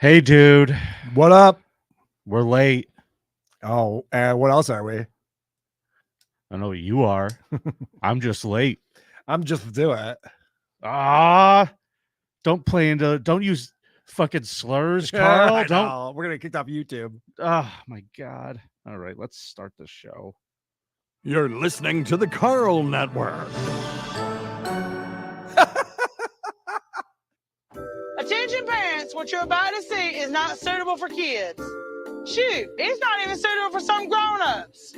Hey, dude. What up? We're late. Oh, what else are we? I know you are. I'm just late. I'm just doing it. Don't use fucking slurs, Carl. I Don't. know. We're gonna get kicked off YouTube. Oh, my God. All right, let's start the show. You're listening to the Karl Network. Attention parents, what you're about to see is not suitable for kids. Shoot, it's not even suitable for some grown-ups.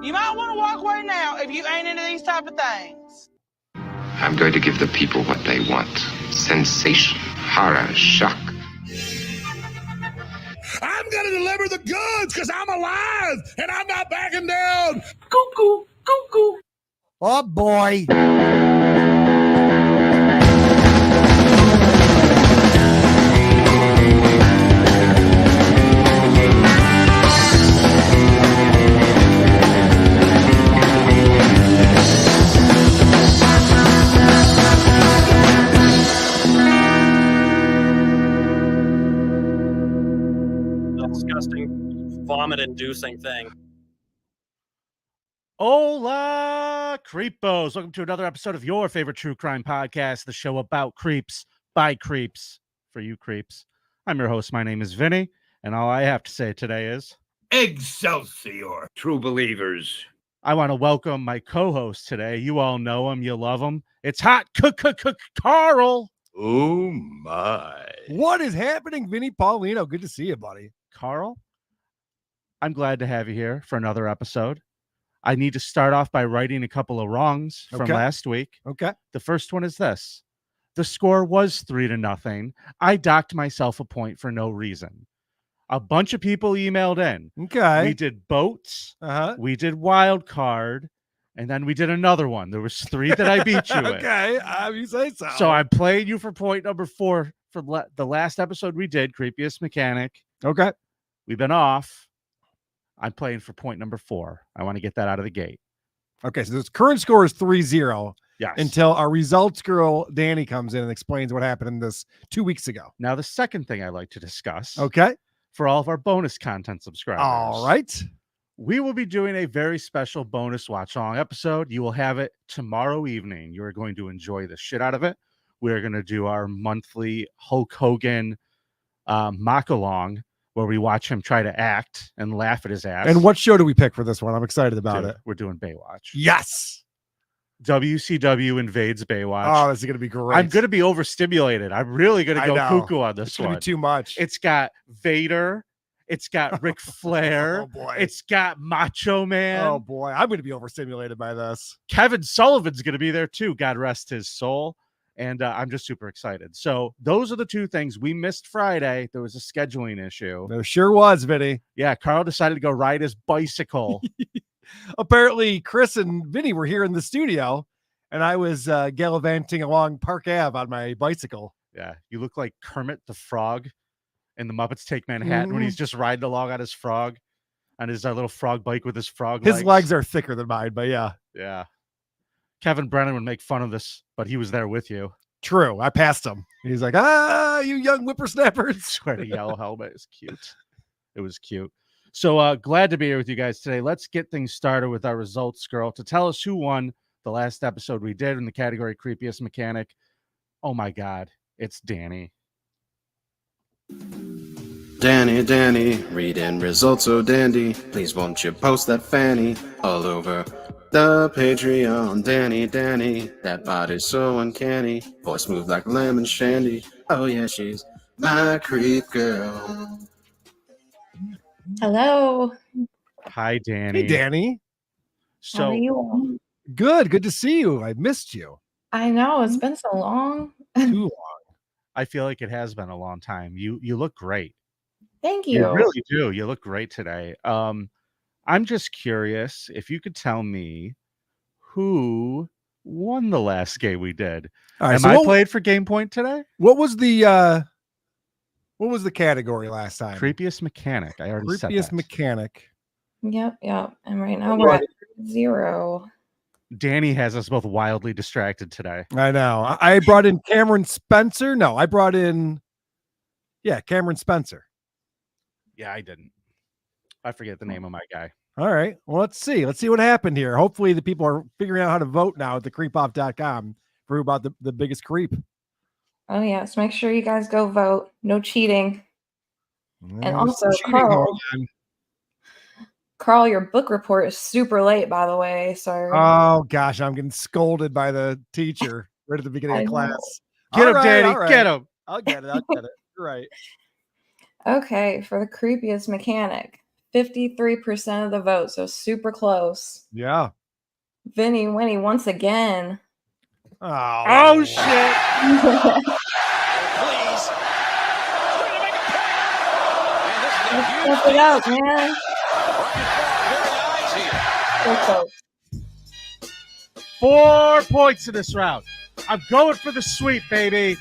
You might want to walk away now if you ain't into these type of things. I'm going to give the people what they want. Sensation, horror, shock. I'm going to deliver the goods because I'm alive and I'm not backing down. Cuckoo, cuckoo. Oh boy. Disgusting, vomit-inducing thing. Hola, creepos. Welcome to another episode of your favorite true crime podcast, the show about creeps by creeps for you creeps. I'm your host. My name is Vinnie, and all I have to say today is Excelsior. True believers. I want to welcome my co-host today. You all know him. You love him. It's Hot Carl. Oh my. What is happening, Vinny Paulino? Good to see you, buddy. Carl, I'm glad to have you here for another episode. I need to start off by righting a couple of wrongs from last week. Okay. The first one is this. The score was 3-0. I docked myself a point for no reason. A bunch of people emailed in. Okay. We did boats. Uh-huh. We did wild card. And then we did another one. There was 3 that I beat you with. Okay. You say so. So I'm playing you for point number 4 for the last episode we did, Creepiest Mechanic. Okay. We've been off. I'm playing for point number 4. I want to get that out of the gate. Okay. So this current score is 3-0 Yes. until our results girl, Danny, comes in and explains what happened in this 2 weeks ago. Now, the second thing I'd like to discuss. Okay. For all of our bonus content subscribers. All right. We will be doing a very special bonus watch along episode. You will have it tomorrow evening. You are going to enjoy the shit out of it. We're going to do our monthly Hulk Hogan mock along where we watch him try to act and laugh at his ass. And what show do we pick for this one? I'm excited about it. We're doing Baywatch. Yes. WCW invades Baywatch. Oh, this is going to be great. I'm going to be overstimulated. I'm really going to go cuckoo on this it's gonna one. Be too much. It's got Vader. It's got Ric Flair. Oh, boy. It's got Macho Man. Oh, boy. I'm going to be overstimulated by this. Kevin Sullivan's going to be there, too. God rest his soul. And I'm just super excited. So those are the 2 things. We missed Friday. There was a scheduling issue. There sure was, Vinny. Yeah, Carl decided to go ride his bicycle. Apparently, Chris and Vinny were here in the studio, and I was gallivanting along Park Ave on my bicycle. Yeah, you look like Kermit the Frog in the Muppets Take Manhattan when he's just riding along on his frog, on his little frog bike with his frog legs. His legs are thicker than mine, but yeah. Yeah. Kevin Brennan would make fun of this, but he was there with you. True. I passed him. He's like, you young whippersnappers. Swear the yellow helmet is cute. It was cute. So glad to be here with you guys today. Let's get things started with our results, girl. To tell us who won the last episode we did in the category Creepiest Mechanic. Oh my God, it's Danny. Danny, reading results so dandy. Please won't you post that fanny all over the Patreon. Danny, that body's so uncanny. Voice smooth like lemon shandy. Oh yeah, she's my creep girl. Hello. Hi, Danny. Hey, Danny. So how are you all? Good to see you. I missed you. I know, it's been so long. Too long. I feel like it has been a long time. You look great. Thank you. You really do. You look great today. I'm just curious if you could tell me who won the last game we did. All right, Am so I played for game point today? What was the category last time? Creepiest Mechanic. I already said Creepiest that. Mechanic. Yep. And right now we're at 0. Danny has us both wildly distracted today. I know. I brought in Cameron Spencer. No, I brought in Yeah, Cameron Spencer. Yeah, I didn't. I forget the name of my guy. All right. Well, let's see. Let's see what happened here. Hopefully the people are figuring out how to vote now at the creepoff.com for who about the biggest creep. Oh, yes. Make sure you guys go vote. No cheating. And also, cheating going on. Carl, your book report is super late, by the way, sir. Oh, gosh. I'm getting scolded by the teacher right at the beginning of class. Get him, Danny. Get him. I'll get it. You're right. Okay, for the creepiest mechanic, 53% of the vote, so super close. Yeah. Vinny winning once again. Oh shit. Let's step it up, man. So close. 4 points in this round. I'm going for the sweep, baby.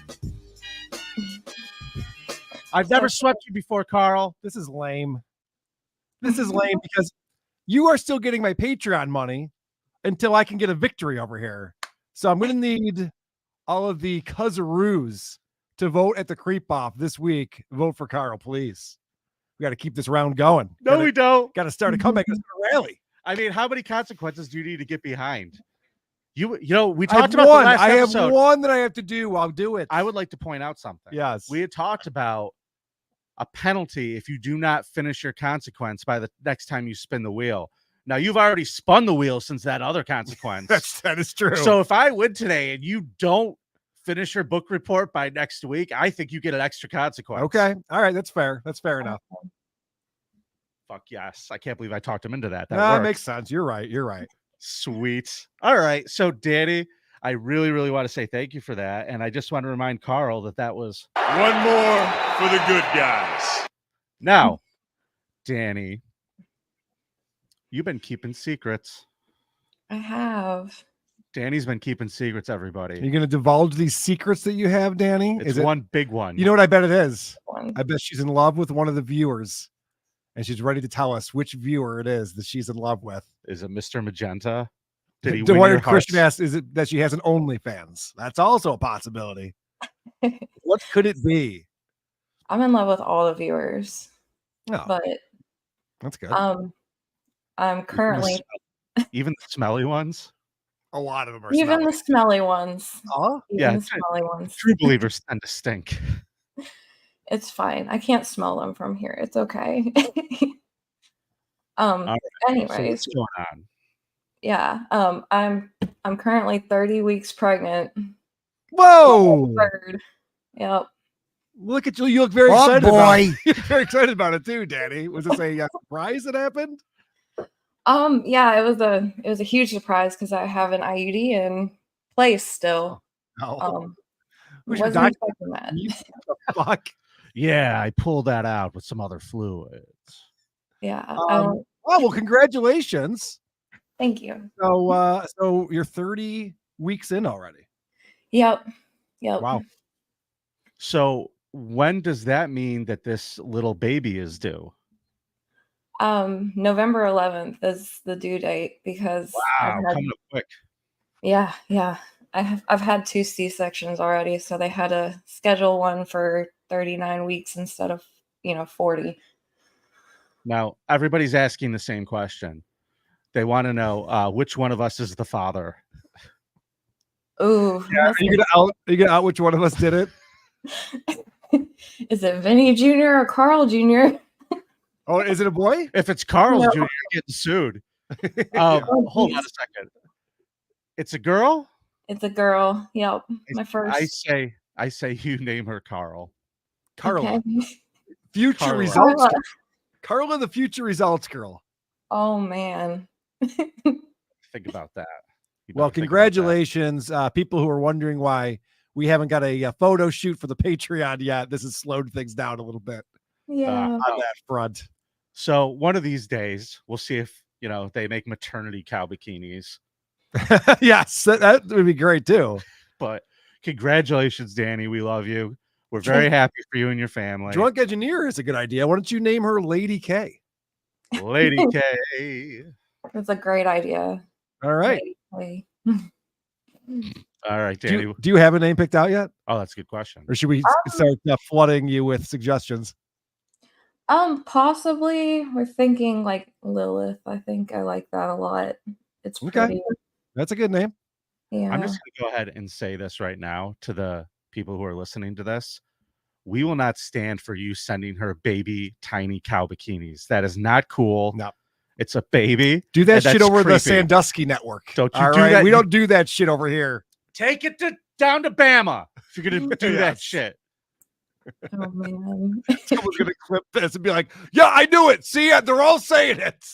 I've never swept you before, Carl. This is lame. This is lame because you are still getting my Patreon money until I can get a victory over here. So I'm going to need all of the cuzzaroos to vote at the Creep Off this week. Vote for Carl, please. We got to keep this round going. No, we don't. Got to start a comeback. Let's start a rally. I mean, how many consequences do you need to get behind? You know, we talked about one. the last I episode. have one that I have to do. I'll do it. I would like to point out something. Yes. We had talked about a penalty if you do not finish your consequence by the next time you spin the wheel. Now, you've already spun the wheel since that other consequence. That is true. So if I win today and you don't finish your book report by next week, I think you get an extra consequence. Okay. All right. That's fair. That's fair enough. Fuck yes. I can't believe I talked him into that. That That worked. makes sense. You're right. You're right. Sweet. All right. So, Danny, I really, really want to say thank you for that. And I just want to remind Carl that was One more for the good guys. Now, Danny, you've been keeping secrets. I have. Danny's been keeping secrets, everybody. You're going to divulge these secrets that you have, Danny? It's one big one. You know what I bet it is? One. I bet she's in love with one of the viewers, and she's ready to tell us which viewer it is that she's in love with. Is it Mr. Magenta? Did he The win one your Christian hearts? asked, is it that she has an OnlyFans? That's also a possibility. What could it be? I'm in love with all the viewers. Oh, But that's good. I'm currently Even the smelly ones? A lot of them are even smelly. the smelly ones. Oh, Even yeah, the smelly ones. True believers tend to stink. It's fine. I can't smell them from here. It's okay. All right, so Anyways, what's going on? yeah. I'm currently 30 weeks pregnant. Whoa! Third. Yep. Look at you. You look very Oh, excited about boy. it. You're very excited about it too, Danny. Was this a surprise that happened? Yeah, it was a huge surprise because I have an IUD in place still. No. Who's your Wasn't doctor? expecting that. Fuck. Yeah, I pulled that out with some other fluids. Yeah. Oh, well, congratulations. Thank you. So you're 30 weeks in already. Yep. Wow. So when does that mean that this little baby is due? November 11th is the due date because Wow, coming up quick. yeah. I've had 2 C-sections already, so they had to schedule one for 39 weeks instead of 40. Now, everybody's asking the same question. They want to know which one of us is the father. Ooh. Yeah, are you gonna out which one of us did it? Is it Vinny Jr. or Carl Jr.? Oh, is it a boy? If it's Carl's No. Jr., you're getting sued. Hold on a second. It's a girl? It's a girl. Yep. My first. I say you name her Carl. Carla. Okay. Future Carla. results. Carla. Carla, the future results girl. Oh man. Think about that. You Well, better think about that. congratulations. People who are wondering why we haven't got a photo shoot for the Patreon yet. This has slowed things down a little bit Yeah. on that front. So one of these days, we'll see if they make maternity cow bikinis. Yes, that would be great too. But congratulations, Danny. We love you. We're very happy for you and your family. Drunk engineer is a good idea. Why don't you name her Lady K? Lady K. It's a great idea. All right. Wait. All right, Do Danny. you have a name picked out yet? Oh, that's a good question. Or should we start flooding you with suggestions? Possibly we're thinking like Lilith. I think I like that a lot. It's Okay. pretty. That's a good name. Yeah. I'm just going to go ahead and say this right now to the people who are listening to this. We will not stand for you sending her baby tiny cow bikinis. That is not cool. No. It's a baby. Do that shit that's over creepy. the Sandusky network. Don't you All do right? that. We don't do that shit over here. Take it down to Bama if you're going to do that Yes. shit. Oh man. Someone's gonna clip this and be like, "Yeah, I knew it. See, they're all saying it."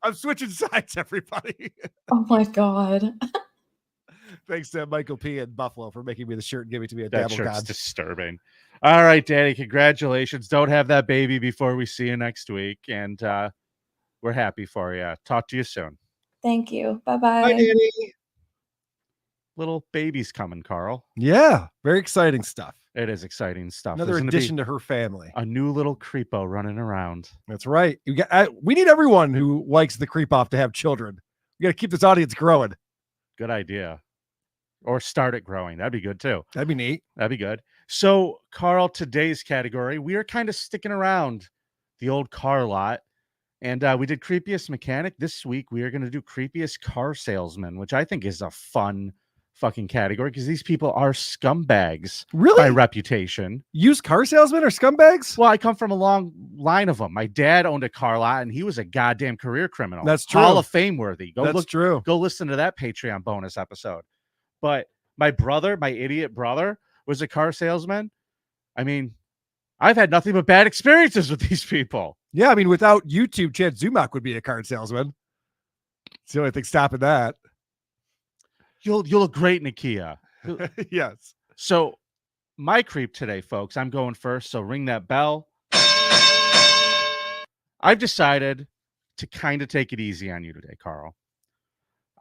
I'm switching sides, everybody. Oh my god. Thanks to Michael P. in Buffalo for making me the shirt and giving it to me at That Dabble shirt's Gods. disturbing. All right, Danny, congratulations. Don't have that baby before we see you next week. And we're happy for you. Talk to you soon. Thank you. Bye, Bye-bye. Danny. Little baby's coming, Carl. Yeah, very exciting stuff. It is exciting stuff. Another There's gonna be addition to her family. a new little creepo running around. That's right. We need everyone who likes the creep off to have children. We got to keep this audience growing. Good idea. Or start it growing. That'd be good too. That'd be neat. That'd be good. So, Carl, today's category, we are kind of sticking around the old car lot. And we did Creepiest Mechanic. This week, we are going to do Creepiest Car Salesman, which I think is a fun fucking category because these people are scumbags Really? by reputation. Used car salesmen are scumbags? Well, I come from a long line of them. My dad owned a car lot, and he was a goddamn career criminal. That's true. Hall of Fame worthy. That's true. Go listen to that Patreon bonus episode. But my brother, my idiot brother, was a car salesman. I mean, I've had nothing but bad experiences with these people. Yeah, I mean, without YouTube, Chad Zumock would be a car salesman. It's the only thing stopping that. You'll look great in a Kia. Yes. So my creep today, folks, I'm going first. So ring that bell. I've decided to kind of take it easy on you today, Carl.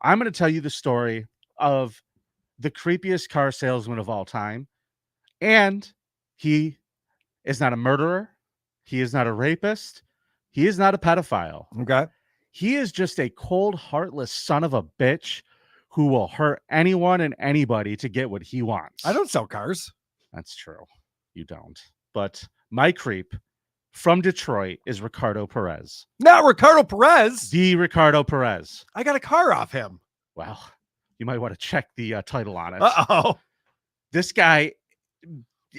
I'm going to tell you the story of the creepiest car salesman of all time. And he is not a murderer. He is not a rapist. He is not a pedophile. Okay. He is just a cold, heartless son of a bitch who will hurt anyone and anybody to get what he wants. I don't sell cars. That's true. You don't. But my creep from Detroit is Ricardo Perez. Not Ricardo Perez. The Ricardo Perez. I got a car off him. Well, you might want to check the title on it. Uh-oh. This guy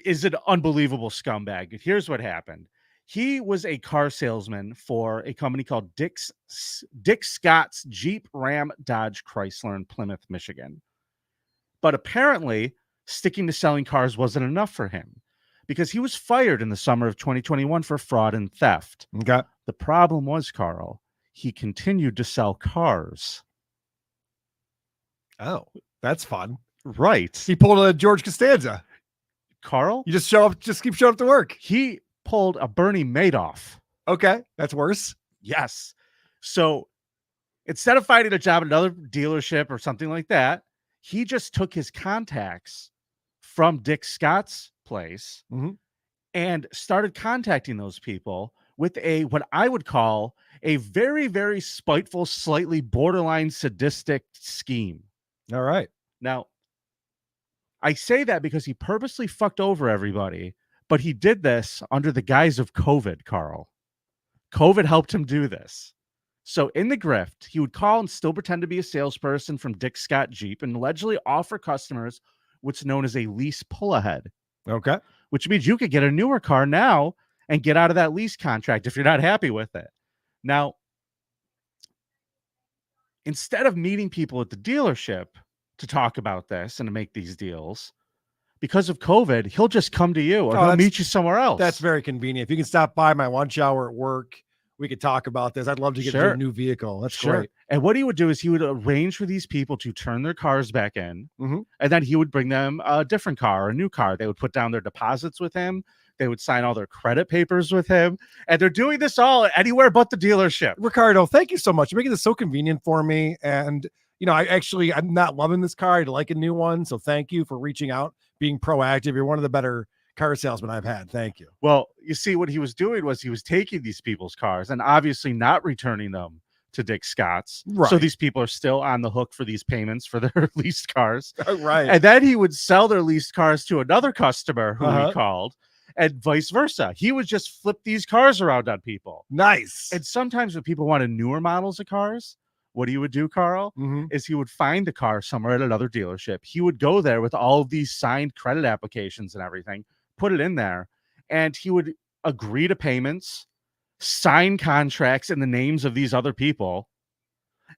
is an unbelievable scumbag. Here's what happened. He was a car salesman for a company called Dick Scott's Jeep, Ram, Dodge, Chrysler in Plymouth, Michigan. But apparently, sticking to selling cars wasn't enough for him because he was fired in the summer of 2021 for fraud and theft. Okay. The problem was, Carl, he continued to sell cars. Oh, that's fun. Right. He pulled a George Costanza. Carl? You just keep showing up to work. He pulled a Bernie Madoff. Okay, that's worse. Yes. So instead of finding a job at another dealership or something like that, he just took his contacts from Dick Scott's place and started contacting those people with what I would call a very, very spiteful, slightly borderline sadistic scheme. All right. Now, I say that because he purposely fucked over everybody, but he did this under the guise of COVID, Carl. COVID helped him do this. So in the grift, he would call and still pretend to be a salesperson from Dick Scott Jeep and allegedly offer customers what's known as a lease pull-ahead. Okay. Which means you could get a newer car now and get out of that lease contract if you're not happy with it. Now, instead of meeting people at the dealership to talk about this and to make these deals, because of COVID, he'll just come to you or he'll meet you somewhere else. That's very convenient. If you can stop by my lunch hour at work, we could talk about this. I'd love to get a new vehicle. That's great. And what he would do is he would arrange for these people to turn their cars back in, and then he would bring them a different car, a new car. They would put down their deposits with him. They would sign all their credit papers with him. And they're doing this all anywhere but the dealership. Ricardo, thank you so much. You're making this so convenient for me. And, you know, I'm not loving this car. I'd like a new one. So thank you for reaching out, being proactive. You're one of the better car salesmen I've had. Thank you. Well, you see, what he was doing was he was taking these people's cars and obviously not returning them to Dick Scott's. So Right. these people are still on the hook for these payments for their leased cars. Right. And then he would sell their leased cars to another customer who Uh-huh. he called, and vice versa. He would just flip these cars around on people. Nice. And sometimes when people wanted newer models of cars, what he would do, Carl, Mhm. is he would find the car somewhere at another dealership. He would go there with all of these signed credit applications and everything, put it in there, and he would agree to payments, sign contracts in the names of these other people,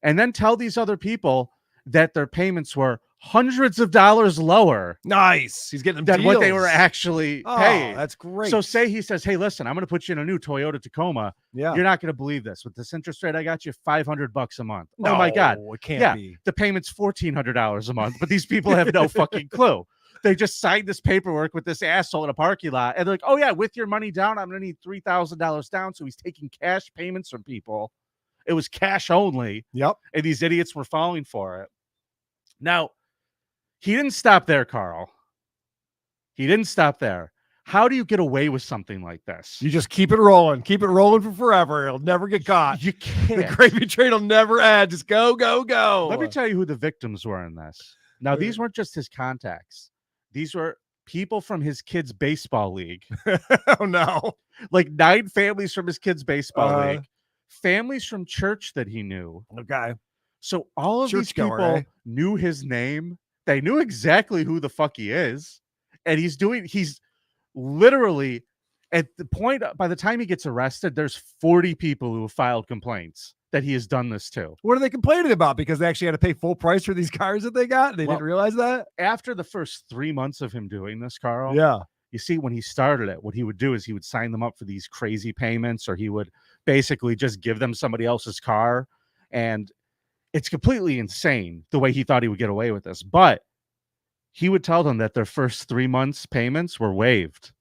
and then tell these other people that their payments were hundreds of dollars lower Nice. He's getting them than what they deals. were actually Oh, paying. that's great. So say he says, hey, listen, I'm going to put you in a new Toyota Tacoma. yeah. You're not going to believe this. With this interest rate, I got you $500 a month. Oh my God. No, it can't Yeah. be. The payment's $1,400 a month, but these people have no fucking clue. They just signed this paperwork with this asshole in a parking lot. And they're like, oh yeah, with your money down, I'm going to need $3,000 down. So he's taking cash payments from people. It was cash only. Yep. And these idiots were falling for it. Now, he didn't stop there, Carl. He didn't stop there. How do you get away with something like this? You just keep it rolling. Keep it rolling for forever. It'll never get caught. You The can't. gravy train will never end. Just go, go, go. Let me tell you who the victims were in this. Now, these weren't just his contacts. These were people from his kids' baseball league. Oh, no. Like 9 families from his kids' baseball Uh-huh. league. Families from church that he knew. Okay. So all of these Churchgoer, people eh? knew his name. They knew exactly who the fuck he is. And he's literally at the point, by the time he gets arrested, there's 40 people who have filed complaints that he has done this to. What are they complaining about? Because they actually had to pay full price for these cars that they got? They Well, didn't realize that? After the first 3 months of him doing this, Carl, Yeah. you see, when he started it, what he would do is he would sign them up for these crazy payments, or he would basically just give them somebody else's car. And it's completely insane the way he thought he would get away with this. But he would tell them that their first 3 months payments were waived.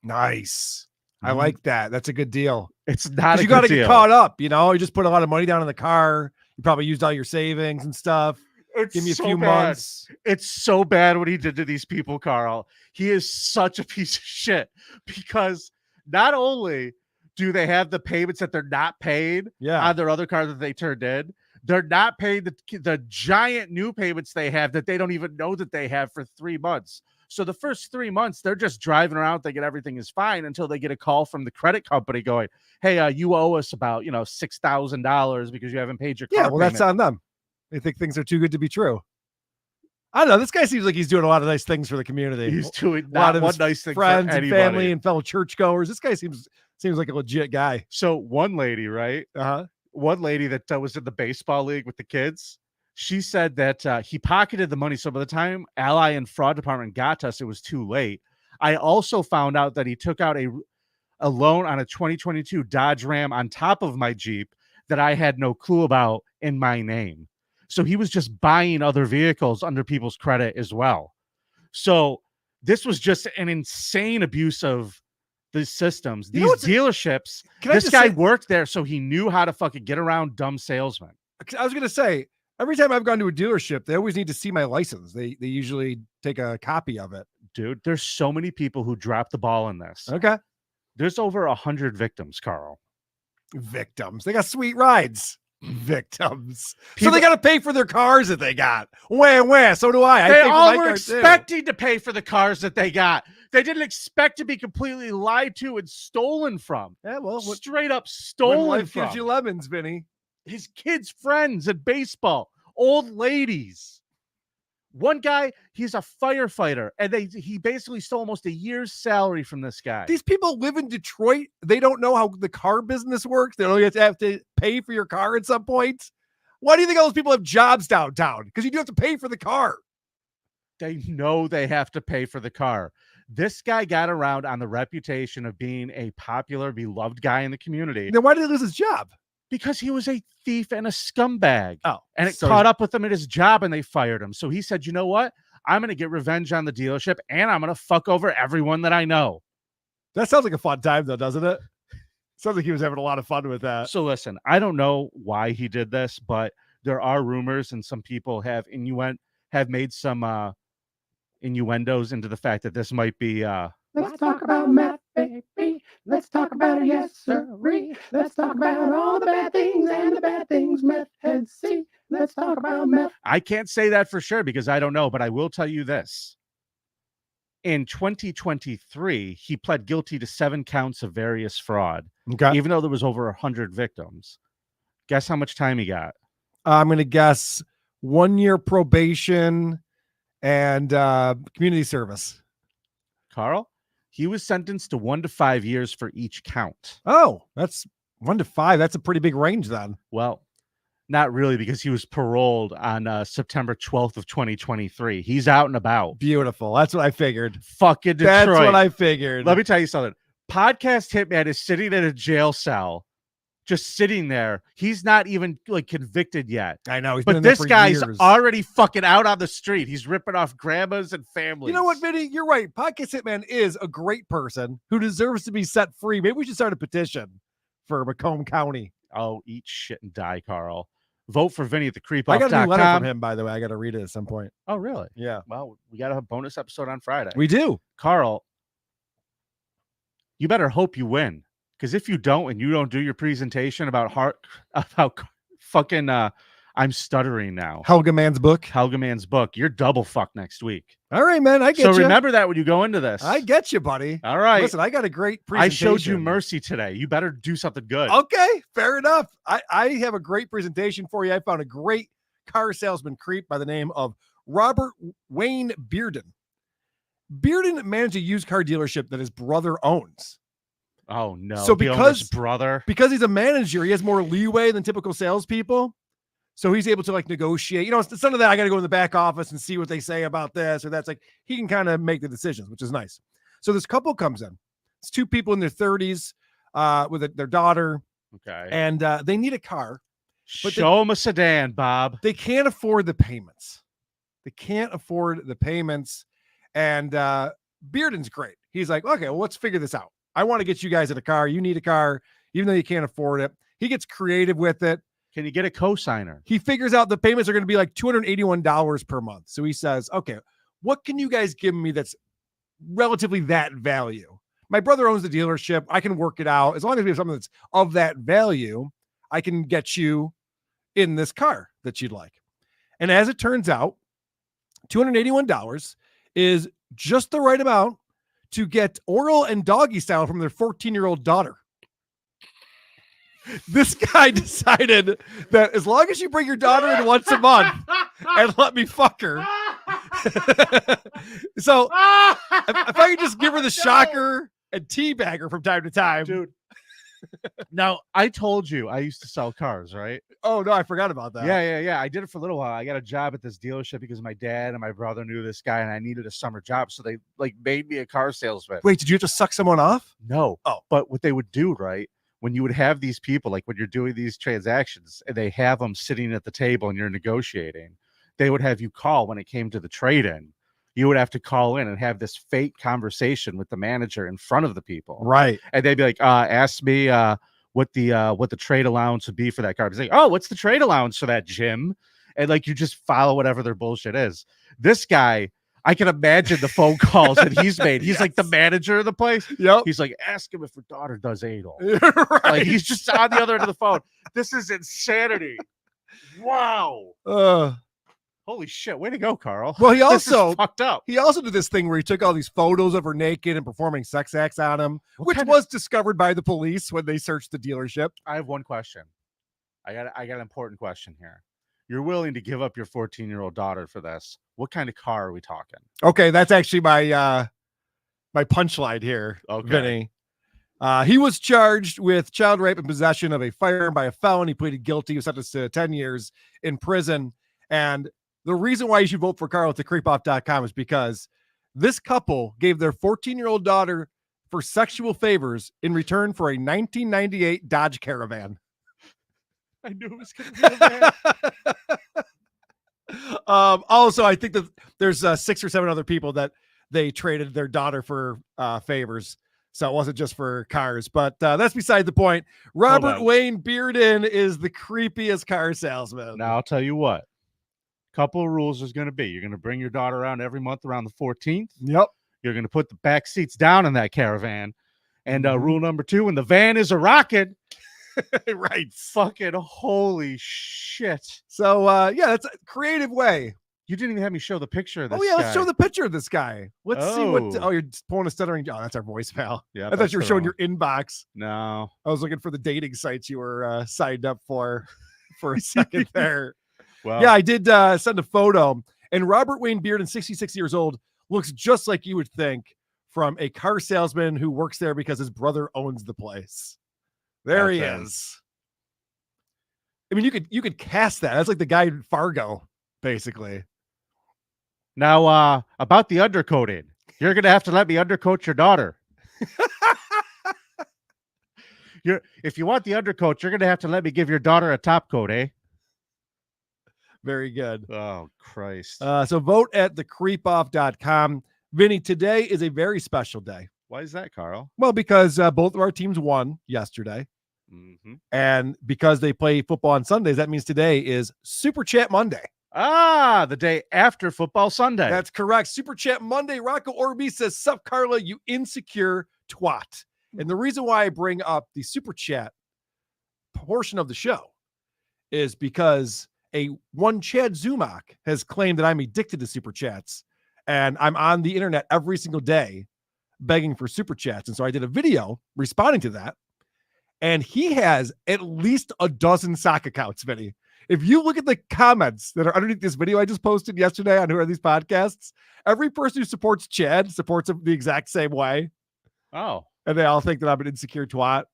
Nice. I Mhm. like that. That's a good deal. It's not a You got to good get deal. caught up. You know, you just put a lot of money down in the car. You probably used all your savings and stuff. It's Give me a so few bad. months. It's so bad what he did to these people, Carl. He is such a piece of shit because not only do they have the payments that they're not paid Yeah. on their other car that they turned in, they're not paying the giant new payments they have that they don't even know that they have for 3 months. So the first 3 months, they're just driving around thinking everything is fine until they get a call from the credit company going, hey, you owe us about, $6,000 because you haven't paid your car Yeah. Well, that's payment. on them. They think things are too good to be true. I don't know. This guy seems like he's doing a lot of nice things for the community. He's doing a lot not of one his nice thing for friends and anybody. family and fellow churchgoers. This guy seems like a legit guy. So one lady, right? Uh-huh. One lady that was in the baseball league with the kids, she said that he pocketed the money. So by the time Ally and Fraud Department got to us, it was too late. I also found out that he took out a loan on a 2022 Dodge Ram on top of my Jeep that I had no clue about in my name. So he was just buying other vehicles under people's credit as well. So this was just an insane abuse of the systems. You know These what's- dealerships, Can I this just guy say- worked there, so he knew how to fucking get around dumb salesmen. I was gonna say, every time I've gone to a dealership, they always need to see my license. They usually take a copy of it. Dude, there's so many people who dropped the ball in this. Okay. There's over 100 victims, Carl. Victims. They got sweet rides. Victims. So People- they got to pay for their cars that they got. Where? So do I. I They pay for all my were car, too. expecting to pay for the cars that they got. They didn't expect to be completely lied to and stolen from. Yeah, well, what, Straight up when stolen life from. gives you lemons, Vinny. His kids' friends at baseball, old ladies. One guy, he's a firefighter, and he basically stole almost a year's salary from this guy. These people live in Detroit. They don't know how the car business works. They don't have to pay for your car at some point. Why do you think all those people have jobs downtown? Because you do have to pay for the car. They know they have to pay for the car. This guy got around on the reputation of being a popular, beloved guy in the community Then why did he lose his job? because he was a thief and a scumbag. Oh, And it so caught up with him at his job and they fired him. So he said, you know what? I'm going to get revenge on the dealership and I'm going to fuck over everyone that I know. that sounds like a fun time, though, doesn't it? Sounds like he was having a lot of fun with that. So listen, I don't know why he did this, but there are rumors and some people have made some innuendos into the fact that this might be Let's talk about meth, baby. Let's talk about it, yes, sirree. Let's talk about all the bad things and the bad things meth heads see. Let's talk about meth. I can't say that for sure because I don't know, but I will tell you this. In 2023, he pled guilty to 7 counts of various fraud, Okay. even though there was over 100 victims. Guess how much time he got? I'm going to guess 1 year probation and community service. Carl? He was sentenced to 1 to 5 years for each count. Oh, that's 1 to 5. That's a pretty big range then. Well, not really, because he was paroled on September 12th of 2023. He's out and about. Beautiful. That's what I figured. Fucking Detroit. That's what I figured. Let me tell you something. Podcast Hitman is sitting in a jail cell, just sitting there. He's not even like convicted yet. I know. He's been But in there this for guy's years. already fucking out on the street. He's ripping off grandmas and families. You know what, Vinny? You're right. Podcast Hitman is a great person who deserves to be set free. Maybe we should start a petition for Macomb County. Oh, eat shit and die, Carl. Vote for Vinny at I got a new thecreepoff.com. letter from him, by the way. I got to read it at some point. Oh, really? Yeah. Well, we got a bonus episode on Friday. We do. Carl, you better hope you win. Because if you don't and you don't do your presentation about fucking I'm stuttering now. Helga Man's book. Helga Man's book, you're double fucked next week. All right, man. I get you. So remember that when you go into this. I get you, buddy. All right. Listen, I got a great I presentation. showed you mercy today. You better do something good. Okay, fair enough. I have a great presentation for you. I found a great car salesman creep by the name of Robert Wayne Bearden. Bearden managed a used car dealership that his brother owns. Oh, no. So The owner's because brother. Because he's a manager, he has more leeway than typical salespeople. So he's able to like negotiate. You know, some of that I got to go in the back office and see what they say about this or that's. Like he can kind of make the decisions, which is nice. So this couple comes in. It's 2 people in their 30s with their daughter. Okay. And they need a car. But Show them a sedan, Bob. They can't afford the payments. And Bearden's great. He's like, okay, well, let's figure this out. I want to get you guys in a car. You need a car, even though you can't afford it. He gets creative with it. Can you get a cosigner? He figures out the payments are going to be like $281 per month. So he says, okay, what can you guys give me that's relatively that value? My brother owns the dealership. I can work it out. As long as we have something that's of that value, I can get you in this car that you'd like. And as it turns out, $281 is just the right amount to get oral and doggy style from their 14-year-old daughter. This guy decided that as long as you bring your daughter in once a month and let me fuck her. So if I could just give her the shocker and teabag her from time to time. Dude. Now, I told you I used to sell cars, right? Oh, no, I forgot about that. Yeah. I did it for a little while. I got a job at this dealership because my dad and my brother knew this guy and I needed a summer job. So they like made me a car salesman. Wait, did you have to suck someone off? No. Oh. But what they would do, right? When you would have these people, like when you're doing these transactions and they have them sitting at the table and you're negotiating, they would have you call when it came to the trade-in. You would have to call in and have this fake conversation with the manager in front of the people. Right. And they'd be like, ask me what the trade allowance would be for that car. It's like, oh, what's the trade allowance for that, Jim? And like you just follow whatever their bullshit is. This guy, I can imagine the phone calls that he's made. He's like the manager of the place. Yep. He's like, ask him if her daughter does anal. Right. Like he's just on the other end of the phone. This is insanity. Wow. Holy shit. Way to go, Carl. Well, he This is also fucked up. He also did this thing where he took all these photos of her naked and performing sex acts on him, What which kind was discovered by the police when they searched the dealership. I have one question. I got an important question here. You're willing to give up your 14-year-old daughter for this. What kind of car are we talking? Okay, that's actually my my punchline here, Okay. Vinny. He was charged with child rape and possession of a firearm by a felon. He pleaded guilty. He was sentenced to 10 years in prison. And the reason why you should vote for Karl at thecreepoff.com is because this couple gave their 14-year-old daughter for sexual favors in return for a 1998 Dodge Caravan. I knew it was going to be a man. Also, I think that there's 6 or 7 other people that they traded their daughter for favors. So it wasn't just for cars, but that's beside the point. Robert Wayne Bearden is the creepiest car salesman. Now, I'll tell you what. Couple of rules is going to be. You're going to bring your daughter around every month around the 14th. Yep. You're going to put the back seats down in that caravan. And Mhm. rule number 2, when the van is a rocket, Right. fucking holy shit. So yeah, that's a creative way. You didn't even have me show the picture of this Oh yeah, let's guy. show the picture of this guy. Let's see what. Oh. Oh, you're pulling a stuttering. Oh, that's our voicemail. Yeah, I thought that's you were the showing wrong- your inbox. No. I was looking for the dating sites you were signed up for a second there. Well, Yeah, I did send a photo, and Robert Wayne Bearden, 66 years old, looks just like you would think from a car salesman who works there because his brother owns the place. There he That's him. is. I mean, you could cast that. That's like the guy in Fargo, basically. Now, about the undercoating, you're going to have to let me undercoat your daughter. If you want the undercoat, you're going to have to let me give your daughter a top coat, eh? Very good. Oh, Christ. So vote at thecreepoff.com. Vinny, today is a very special day. Why is that, Carl? Well, because both of our teams won yesterday. Mm-hmm. And because they play football on Sundays, that means today is Super Chat Monday. Ah, the day after Football Sunday. That's correct. Super Chat Monday. Rocco Orby says, "Sup, Carla, you insecure twat." And the reason why I bring up the Super Chat portion of the show is because one Chad Zumach has claimed that I'm addicted to Super Chats. And I'm on the internet every single day begging for Super Chats. And so I did a video responding to that. And he has at least a dozen sock accounts, Vinny. If you look at the comments that are underneath this video I just posted yesterday on Who Are These Podcasts, every person who supports Chad supports him the exact same way. Oh. And they all think that I'm an insecure twat.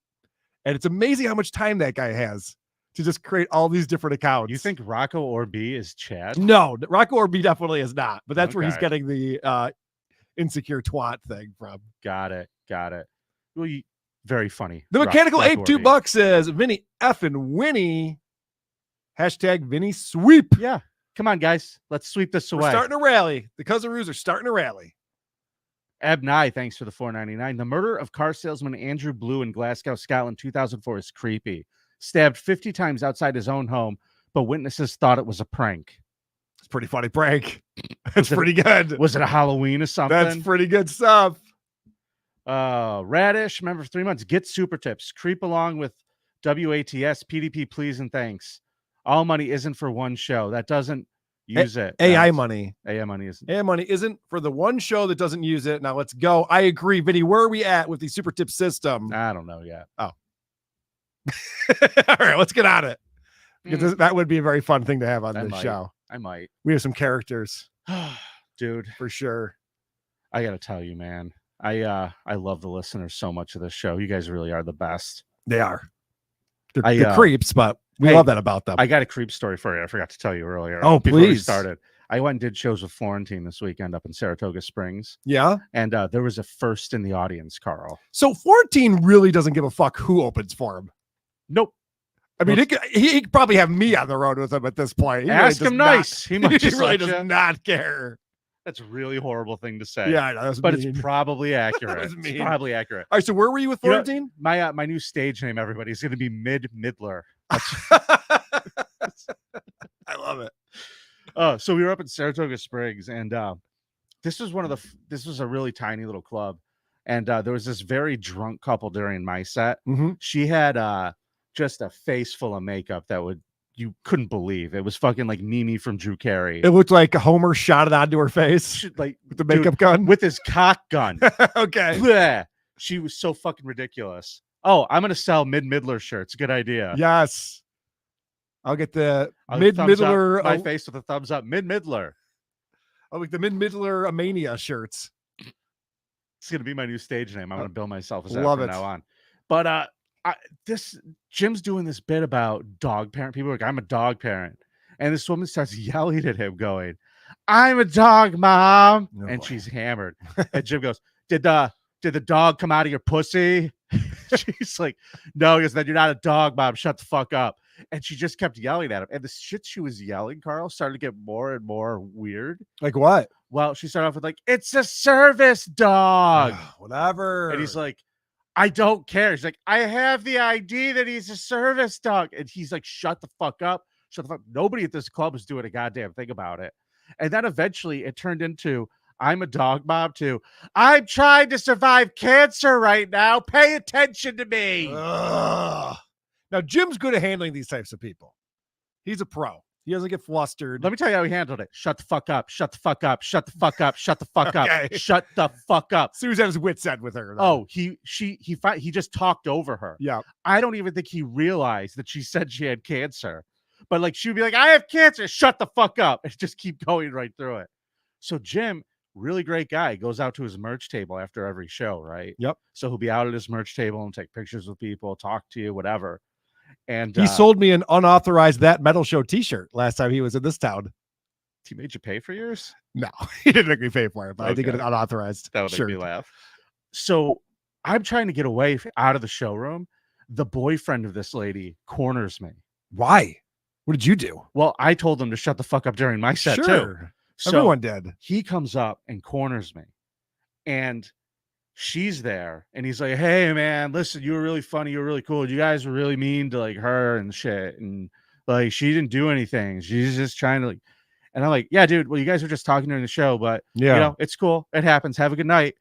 And it's amazing how much time that guy has to just create all these different accounts. You think Rocco Orby is Chad? No, Rocco Orby definitely is not. But that's where he's Okay. getting the insecure twat thing from. Got it. Well, very funny. The Mechanical Rocco Ape, $2 Orby. says, "Vinny effing Winnie. Hashtag Vinny sweep." Yeah. Come on, guys. Let's sweep this We're away. starting a rally. The Cousaroos are starting a rally. Abnai, thanks for the $4.99. The murder of car salesman Andrew Blue in Glasgow, Scotland, 2004 is creepy. Stabbed 50 times outside his own home, but witnesses thought it was a prank. It's a pretty funny prank. That's pretty good. Was it a Halloween or something? That's pretty good stuff. Radish, member for 3 months. Get super tips. Creep along with WATS, PDP, please and thanks. All money isn't for one show. That doesn't use it. AI money. AI money isn't. AI money isn't for the one show that doesn't use it. Now let's go. I agree. Vinny, where are we at with the super tip system? I don't know yet. Oh. All right, let's get on it. Because that would be a very fun thing to have on this show. I might. We have some characters. Dude, for sure. I gotta tell you, man. I love the listeners so much of this show. You guys really are the best. They are. They're creeps, but we love that about them. I got a creep story for you. I forgot to tell you earlier. Oh, before we please. started. I went and did shows with Florentine this weekend up in Saratoga Springs. Yeah. And there was a first in the audience, Carl. So Florentine really doesn't give a fuck who opens for him. Nope. I mean, he could probably have me on the road with him at this point. He Ask really him does nice. He Not, might he just really let does you. not care. That's a really horrible thing to say. Yeah, I know, that's but mean. it's probably accurate. was mean. It's probably accurate. All right, so where were you with Florentine? My new stage name, everybody, is going to be Midler. I love it. So we were up in Saratoga Springs, and this was a really tiny little club, and there was this very drunk couple during my set. Mm-hmm. She had just a face full of makeup that you couldn't believe. It was fucking like Mimi from Drew Carey. It looked like Homer shot it onto her face, like with the makeup gun, with his cock gun. Okay. Bleh. She was so fucking ridiculous. Oh, I'm gonna sell Midler shirts. Good idea. Yes. I'll get the Thumbs up Midler. my face with a thumbs up. Midler. I'll like the Midler Mania shirts. It's gonna be my new stage name. I'm gonna bill myself as that Love from it. now on. But this Jim's doing this bit about dog parent. People are like, I'm a dog parent, and this woman starts yelling at him, going, "I'm a dog, mom," and boy. she's hammered. And Jim goes, "Did the dog come out of your pussy?" She's like, "No." He goes, "Then you're not a dog, mom. Shut the fuck up." And she just kept yelling at him. And the shit she was yelling, Carl, started to get more and more weird. Like what? Well, she started off with like, "It's a service dog." Whatever. And he's like, "I don't care." He's like, "I have the ID that he's a service dog." And he's like, "Shut the fuck up. Shut the fuck." Nobody at this club is doing a goddamn thing about it. And then eventually it turned into, I'm a dog mom too. I'm trying to survive cancer right now. Pay attention to me. Ugh. Now, Jim's good at handling these types of people. He's a pro. He doesn't get flustered. Let me tell you how he handled it. Shut the fuck up. Shut the fuck up. Shut the fuck up. Shut the fuck Okay. up. Shut the fuck up. Susan's wits end with her. Though. Oh, he just talked over her. Yeah. I don't even think he realized that she said she had cancer. But like she would be like, I have cancer. Shut the fuck up. And just keep going right through it. So Jim, really great guy, goes out to his merch table after every show, right? Yep. So he'll be out at his merch table and take pictures with people, talk to you, whatever. And he sold me an unauthorized That Metal Show t-shirt last time he was in this town. He made you pay for yours? No, he didn't make me pay for it, but I did get Okay. an unauthorized That would shirt. make me laugh. So I'm trying to get away out of the showroom. The boyfriend of this lady corners me. Why? What did you do? Well, I told him to shut the fuck up during my set too. Sure. So Everyone did. he comes up and corners me. And she's there. And he's like, hey, man, listen, you were really funny. You were really cool. You guys were really mean to like her and shit. And like, she didn't do anything. She's just trying to like, and I'm like, yeah, dude, well, you guys were just talking during the show, but Yeah. you know, it's cool. It happens. Have a good night.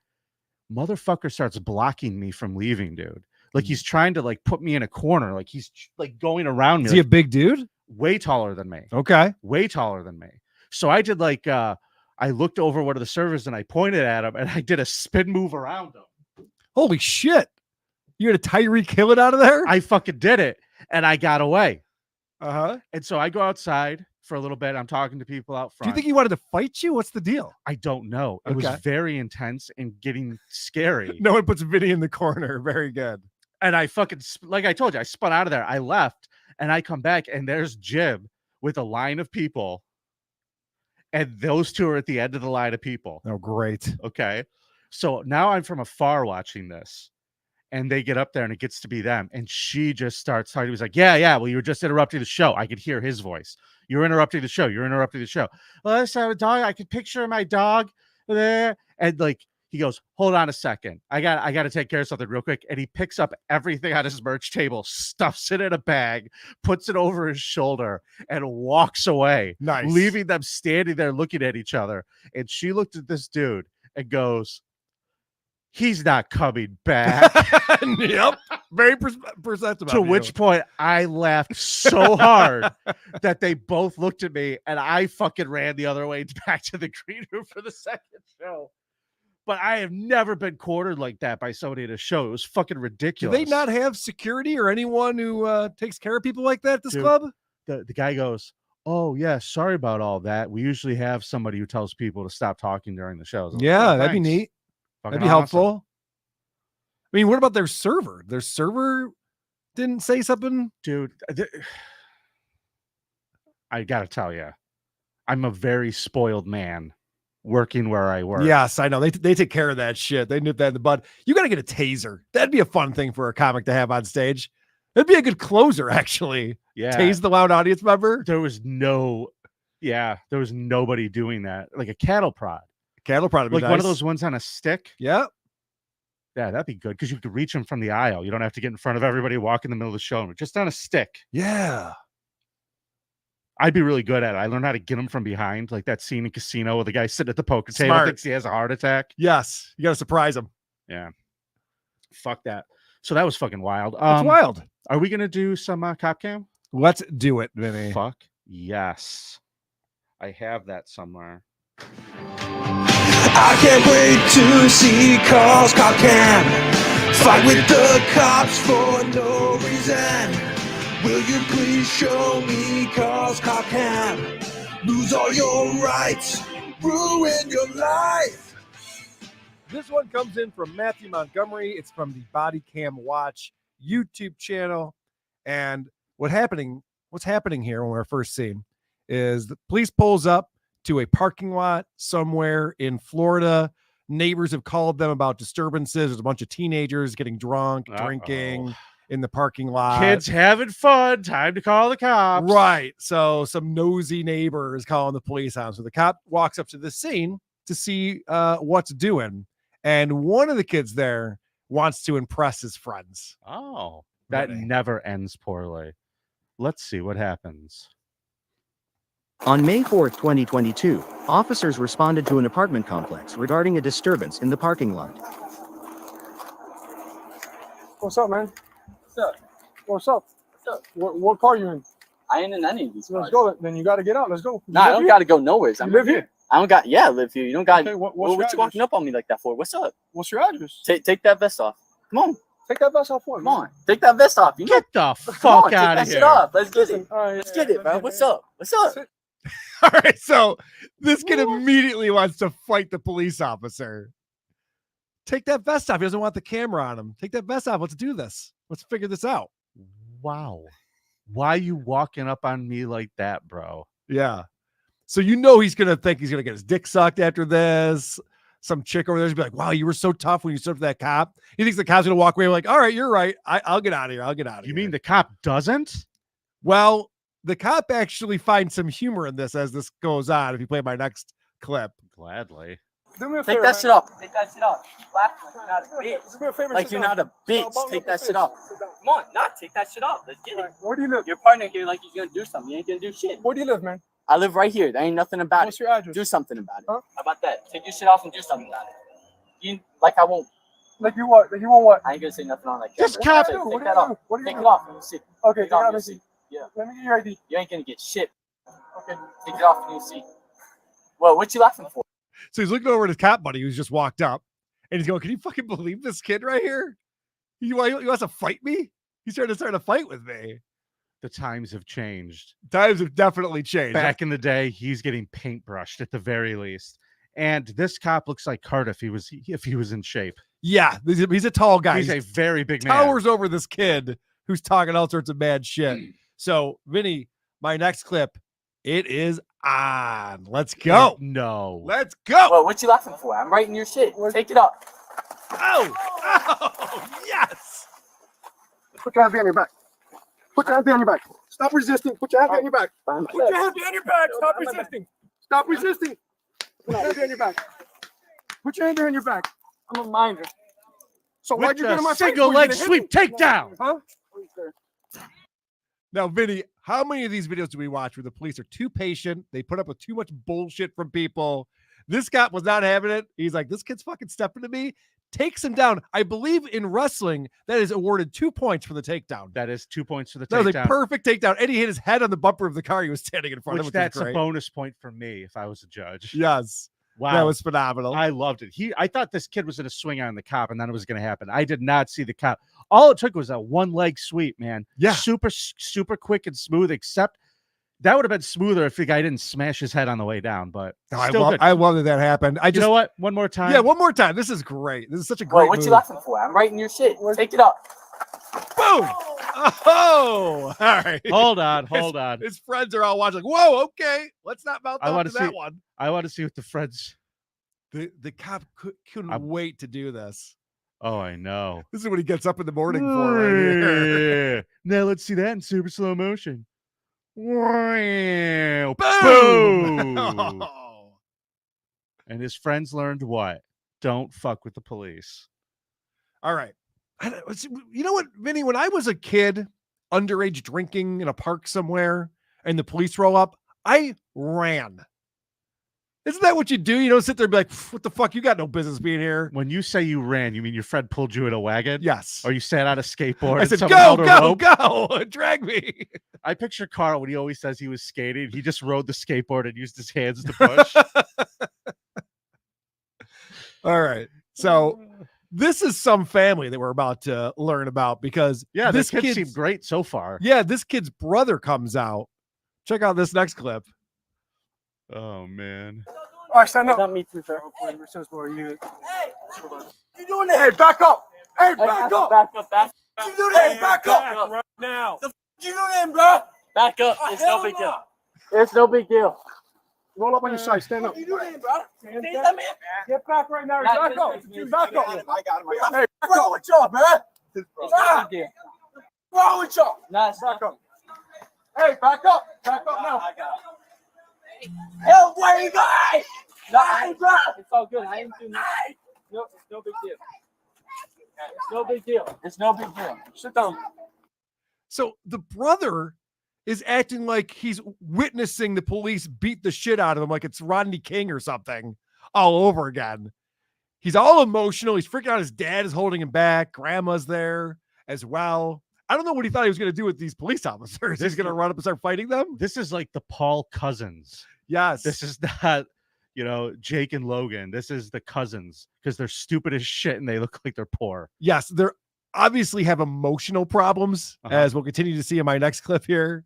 Motherfucker starts blocking me from leaving, dude. Like he's trying to like put me in a corner. Like he's like going around me. Is he a like, big dude? way taller than me. Okay. Way taller than me. So I did like I looked over one of the servers and I pointed at him and I did a spin move around him. Holy shit. You had a Tyreek Hill it out of there? I fucking did it and I got away. Uh-huh. And so I go outside for a little bit. I'm talking to people out front. Do you think he wanted to fight you? What's the deal? I don't know. It was Okay. very intense and getting scary. No one puts Vinny in the corner. Very good. And I fucking, like I told you, I spun out of there. I left and I come back and there's Jim with a line of people. And those two are at the end of the line of people. Oh, great. Okay. So now I'm from afar watching this. And they get up there and it gets to be them. And she just starts talking. He was like, yeah. Well, you were just interrupting the show. I could hear his voice. You're interrupting the show. You're interrupting the show. Well, I have a dog. I could picture my dog there. And like, he goes, hold on a second. I got to take care of something real quick. And he picks up everything on his merch table, stuffs it in a bag, puts it over his shoulder, and walks away. Nice. Leaving them standing there looking at each other. And she looked at this dude and goes, he's not coming back. Yep. Very perceptive. To which point I laughed so hard that they both looked at me and I fucking ran the other way back to the green room for the second show. But I have never been cornered like that by somebody at a show. It was fucking Do ridiculous. they not have security or anyone who takes care of people like that at this Dude, club? The guy goes, oh, yeah, sorry about all that. We usually have somebody who tells people to stop talking during the shows. Yeah, "Oh, that'd be thanks." neat. Fucking That'd be awesome. helpful. I mean, what about their server? Their server didn't say something? Dude, I got to tell you, I'm a very spoiled man working where I work. Yes, I know. They take care of that shit. They nip that in the bud. You got to get a taser. That'd be a fun thing for a comic to have on stage. That'd be a good closer, actually. Yeah. Tase the loud audience member. There was nobody doing that. Like a cattle prod. Cattle prod would be Like one of nice. those ones on a stick. Yeah. Yeah, that'd be good because you could reach them from the aisle. You don't have to get in front of everybody, walk in the middle of the show, just on a stick. Yeah. I'd be really good at it. I learned how to get them from behind, like that scene in Casino where the guy sitting at the poker table Smart. thinks he has a heart attack. Yes. You got to surprise them. Yeah. Fuck that. So that was fucking wild. It's wild. Are we gonna do some cop cam? Let's do it, Vinny. Fuck yes. I have that somewhere. I can't wait to see Karl's cop cam. Fight with the cops for no reason. Will you please show me Karl's cop cam? Lose all your rights, ruin your life. This one comes in from Matthew Montgomery. It's from the Body Cam Watch YouTube channel. And what's happening here when we're first seen is the police pulls up to a parking lot somewhere in Florida. Neighbors have called them about disturbances. There's a bunch of teenagers getting drunk, drinking in the parking lot. Kids having fun. Time to call the cops. Right. So some nosy neighbor is calling the police on. So the cop walks up to the scene to see what's doing. And one of the kids there wants to impress his friends. Oh, that Really? never ends poorly. Let's see what happens. On May 4, 2022, officers responded to an apartment complex regarding a disturbance in the parking lot. What's up, man? What's up? What's up? What's up? What car you in? I ain't in any of these cars. Let's go. Then you got to get out. Let's go. Nah, I don't got to go nowhere. You live here? I don't got. Yeah, I live here. You don't got. Okay, what your you address? walking up on me like that for? What's up? What's your address? Take that vest off. Come on. Take that vest off for me. Come on. Take that vest off. You know? Get the Come on, fuck take out that of shit here. off. Let's get it. Right, Let's get it, bro. What's up? What's up? All right, so this kid immediately wants to fight the police officer. Take that vest off. He doesn't want the camera on him. Take that vest off. Let's do this. Let's figure this out. Wow. Why you walking up on me like that, bro? Yeah. So you know he's gonna think he's gonna get his dick sucked after this. Some chick over there's be like, "Wow, you were so tough when you stood up for that cop." He thinks the cop's gonna walk away like, "All right, you're right. I'll get out of here. I'll get out of here." You mean the cop doesn't? Well, the cop actually finds some humor in this as this goes on. If you play my next clip, Gladly. Do me a Take favor, that man. shit off. Take that shit off. Laugh like you're not a bitch. Do me a favor. Like sit you're down. not a bitch. Button Take up that your shit face. off. Sit down. Come on, not take that shit off. Let's get it. Where do you live? Your partner here like he's gonna do something. You ain't gonna do shit. Where do you live, man? I live right here. There ain't nothing about What's it. your address? Do something about it. Huh? How about that? Take your shit off and do something about it. You like I won't. Like you what? Like you want what? I ain't gonna say nothing on that. Just camera. cop it. Take What do that you off. do? What do you Take do? it off. Let me see. Okay, Take take it off. it Let me off. see. Yeah. Let me get your ID. You ain't gonna get shit. Okay. Take it off and you see. Well, what you laughing for? so he's looking over at his cop buddy who's just walked up, and he's going, "Can you fucking believe this kid right here? He wants to fight me? He's trying to start a fight with me." The times have changed. Times have definitely changed. Back in the day, he's getting paintbrushed at the very least. And this cop looks like Cardiff if he was in shape. Yeah, he's a tall guy. He's a very big man. Towers over this kid who's talking all sorts of bad shit. So, Vinny, my next clip, it is on. Let's go. No. Let's go. Well, what you laughing for? I'm writing your shit. Take it off. Oh, yes. Put your hands behind your back. Put your hands behind your back. Stop resisting. Put your hands behind your back. Put your hands behind your back. Stop resisting. Stop resisting. Put your hands behind your back. Put your hands behind your back. I'm a minder. So why'd you get in my face? single Were you leg gonna hit sweep me? takedown? Huh? Now, Vinny, how many of these videos do we watch where the police are too patient? They put up with too much bullshit from people. This cop was not having it. He's like, this kid's fucking stepping to me. Takes him down. I believe in wrestling, that is awarded 2 points for the takedown. That is 2 points for the That was a takedown. perfect takedown. And he hit his head on the bumper of the car he was standing in front of. Which Which that's was a great. bonus point for me if I was a judge. Yes. Wow. That was phenomenal. I loved it. I thought this kid was going to swing on the cop and then it was going to happen. I did not see the cop. All it took was a one leg sweep, man. Yeah. Super quick and smooth, except that would have been smoother if the guy didn't smash his head on the way down. But still good. I love that happened. You know what? One more time. Yeah, one more time. This is great. This is such a great Well, what move. you laughing for? I'm writing your shit. Take it off. Boom! Oh, all right. Hold on. His friends are all watching. Like, whoa, okay. Let's not mouth I off want to to that see. one. I want to see what the friends. The cop couldn't wait to do this. Oh, I know. This is what he gets up in the morning for right here. Now let's see that in super slow motion. Wow. Boom! Boom. And his friends learned what? Don't fuck with the police. All right. You know what, Vinny? When I was a kid, underage drinking in a park somewhere, and the police roll up, I ran. Isn't that what you do? You don't sit there and be like, what the fuck? You got no business being here. When you say you ran, you mean your friend pulled you in a wagon? Yes. Or you sat on a skateboard? I and said, someone go, held a rope? go, drag me. I picture Carl when he always says he was skating. He just rode the skateboard and used his hands to push. All right. So this is some family that we're about to learn about because this kid seemed great so far. Yeah, this kid's brother comes out. Check out this next clip. Oh, man. All right, stand up. Not me too, sir. You doing that? Hey, back up. Hey, back up. Back up. Back up. You doing that? Hey, back up. Right now. You doing that, bro? Back up. It's no big deal. It's no big deal. Roll up on your side. Stand up. You doing that, bro? Get back right now. Nah, Back up. just- Back up. I got him. Hey, back up with y'all, man. It's no big deal. Wrong with y'all? Nah, it's Back not. up. Hey, back up. Back up now. I got him. Hell, where you going? Nah, it's all good. I ain't doing nothing. No, it's no big deal. It's no big deal. It's no big deal. Sit down. So the brother is acting like he's witnessing the police beat the shit out of him like it's Rodney King or something all over again. He's all emotional. He's freaking out. His dad is holding him back. Grandma's there as well. I don't know what he thought he was going to do with these police officers. He's going to run up and start fighting them. This is like the Paul cousins. Yes. This is not, Jake and Logan. This is the cousins because they're stupid as shit and they look like they're poor. Yes. They're obviously have emotional problems, as we'll continue to see in my next clip here.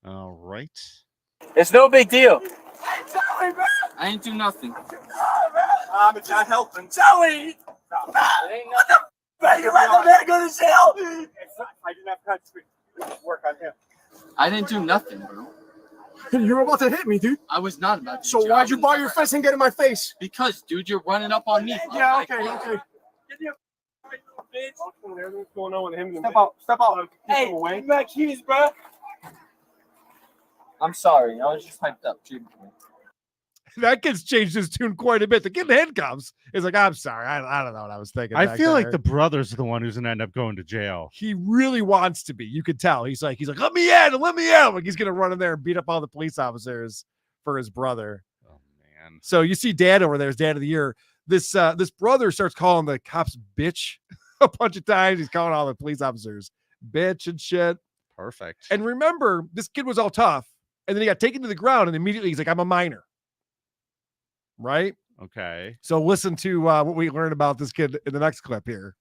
All right. It's no big deal. I ain't do nothing. I'm not helping. Joey! It ain't nothing. You let the man go to jail! I didn't have time to work on him. I didn't do nothing, bro. You were about to hit me, dude. I was not about to. So why'd you bar your fist and get in my face? Because, dude, you're running up on me. Yeah, okay. What's going on with him? Step out. Hey, away. My keys, bro. I'm sorry. I was just hyped up. That kid's changed his tune quite a bit. The kid in handcuffs is like, I'm sorry. I don't know what I was thinking. I feel like the brother's the one who's going to end up going to jail. He really wants to be. You could tell. He's like, let me in. Like he's going to run in there and beat up all the police officers for his brother. Oh, man. So you see dad over there as dad of the year. This brother starts calling the cops bitch a bunch of times. He's calling all the police officers bitch and shit. Perfect. And remember, this kid was all tough. And then he got taken to the ground. And immediately he's like, I'm a minor. Right? Okay. So listen to what we learned about this kid in the next clip here.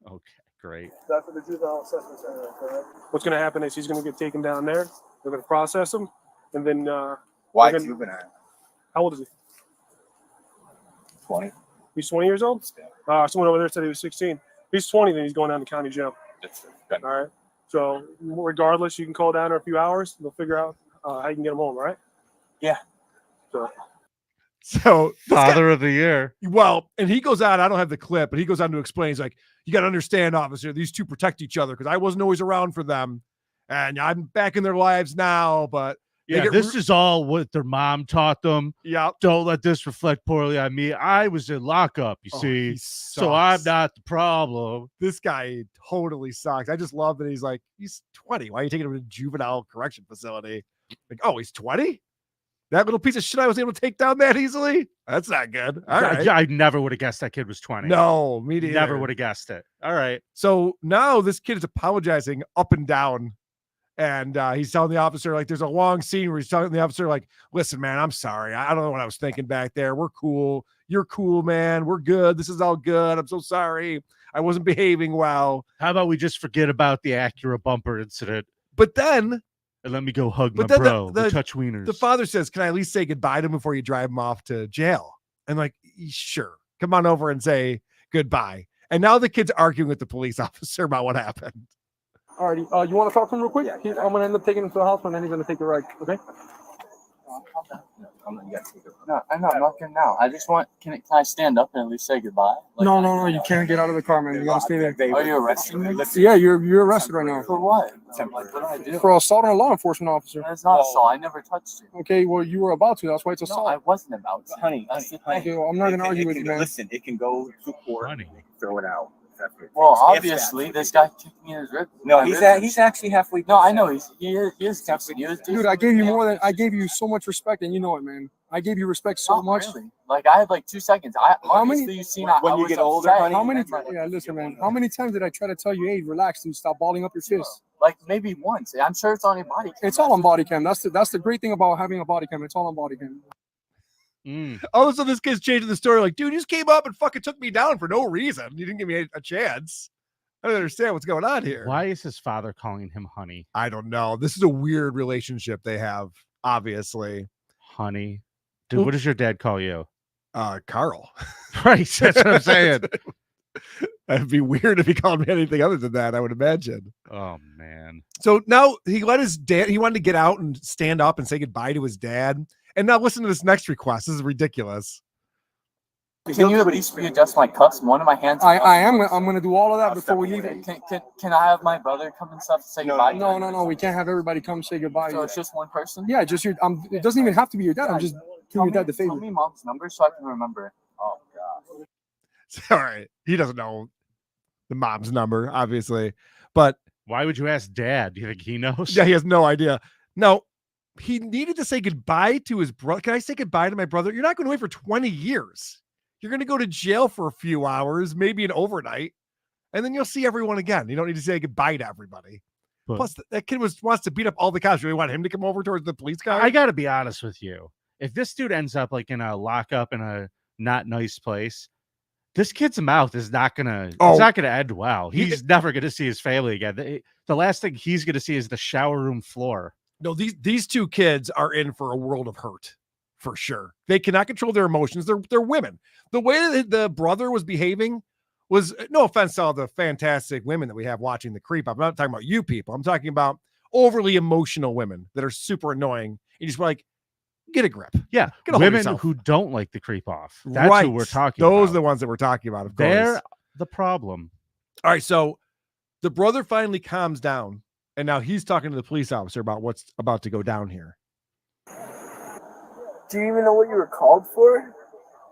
Okay, great. That's for the juvenile assessment center, correct? What's going to happen is he's going to get taken down there. They're going to process him. And then... Why juvenile? How old is he? 20. He's 20 years old? Someone over there said he was 16. If he's 20, then he's going down to county jail. All right? So regardless, you can call down in a few hours. They'll figure out how you can get him home, all right? Yeah. So father of the year. Well, and he goes on, I don't have the clip, but he goes on to explain. He's like, you got to understand, officer, these two protect each other because I wasn't always around for them. And I'm back in their lives now. But yeah, this is all what their mom taught them. Yeah. Don't let this reflect poorly on me. I was in lockup, you see. So I'm not the problem. This guy totally sucks. I just love that he's like, he's 20. Why are you taking him to a juvenile correction facility? Like, oh, he's 20? That little piece of shit I was able to take down that easily? That's not good. All right. I never would have guessed that kid was 20. No, me neither. Never would have guessed it. All right. So now this kid is apologizing up and down. And he's telling the officer, like, there's a long scene where he's telling the officer, like, listen, man, I'm sorry. I don't know what I was thinking back there. We're cool. You're cool, man. We're good. This is all good. I'm so sorry. I wasn't behaving well. How about we just forget about the Acura bumper incident? But then... And let me go hug my bro. We touch wieners. The father says, can I at least say goodbye to him before you drive him off to jail? And like, sure. Come on over and say goodbye. And now the kid's arguing with the police officer about what happened. Alrighty. You want to talk to him real quick? Yeah. I'm going to end up taking him to the hospital and then he's going to take the ride. Okay? No, I'm not gonna now. I just want. Can I stand up and at least say goodbye? Like, no. You can't get out of the car, man. You gotta stay there. Are you arresting me? Yeah, you're arrested right now. For what? What did I do? For assault on a law enforcement officer. That's not assault. I never touched you. Okay, well you were about to. That's why it's assault. No, I wasn't about to. Honey. Okay, well, I'm not gonna argue with you, man. Listen, it can go to court. Throw it out. Well, obviously, this guy kicked me in his rib. No, he's actually halfway. No, I know he is kicking you. Dude, I gave you so much respect, and you know it, man. I gave you respect so much. Really. Like I had like 2 seconds. How many? You seen when you get older, honey? How many? Yeah, listen, man. How many times did I try to tell you, hey, relax, dude, stop balling up your fist? Like maybe once. I'm sure it's on your body cam. It's all on body cam. That's the great thing about having a body cam. It's all on body cam. All of a sudden, this kid's changing the story. Like, dude, you just came up and fucking took me down for no reason. You didn't give me a chance. I don't understand what's going on here. Why is his father calling him honey? I don't know. This is a weird relationship they have, obviously. Honey. Dude, what does your dad call you? Carl. Right. That's what I'm saying. That'd be weird if he called me anything other than that, I would imagine. Oh, man. So now he let his dad, he wanted to get out and stand up and say goodbye to his dad. And now listen to this next request. This is ridiculous. Can you at least readjust my cuffs? One of my hands. I am. I'm going to do all of that before we leave. Can I have my brother come and stuff to say goodbye? No. We can't have everybody come say goodbye. So it's just one person? Yeah, just your. It doesn't even have to be your dad. I'm just doing your dad the favor. Tell me mom's number so I can remember it. Oh god. All right. He doesn't know the mom's number, obviously, but Why would you ask Dad? Do you think he knows? Yeah, he has no idea. No, he needed to say goodbye to his brother. Can I say goodbye to my brother? You're not going away for 20 years. You're going to go to jail for a few hours, maybe an overnight, and then you'll see everyone again. You don't need to say goodbye to everybody. But Plus, that kid wants to beat up all the cops. You really want him to come over towards the police car? I got to be honest with you. If this dude ends up like in a lockup in a not nice place, this kid's mouth is not gonna. It's not gonna end well. He's never gonna see his family again. The last thing he's gonna see is the shower room floor. No, these two kids are in for a world of hurt, for sure. They cannot control their emotions. They're women. The way that the brother was behaving was, no offense to all the fantastic women that we have watching the creep. I'm not talking about you people. I'm talking about overly emotional women that are super annoying. You just like, get a grip. Yeah, get a women who don't like the creep off. That's right. who we're talking about. Those are the ones that we're talking about. Of course. They're the problem. All right, so the brother finally calms down, and now he's talking to the police officer about what's about to go down here. Do you even know what you were called for?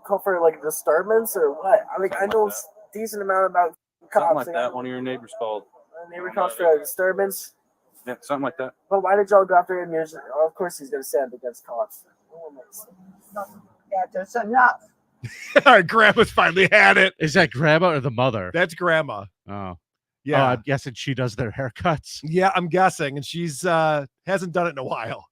Called for like disturbance or what? I know a decent amount about cops. Something like that. One of your neighbors called. A neighbor calls for a disturbance. Yeah, something like that. But why did y'all go after him? Of course he's gonna stand against cops. Yeah, that's enough. All right, Grandma's finally had it. Is that Grandma or the mother? That's Grandma. Oh, yeah. I'm guessing she does their haircuts. Yeah, I'm guessing, and she's hasn't done it in a while.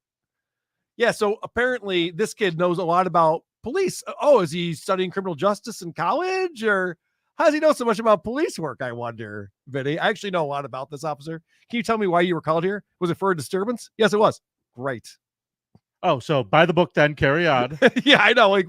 Yeah, so apparently this kid knows a lot about police. Oh, is he studying criminal justice in college, or how does he know so much about police work? I wonder, Vinny. I actually know a lot about this, officer. Can you tell me why you were called here? Was it for a disturbance? Yes, it was. Great. Oh, so by the book then, carry on. Yeah, I know. Like,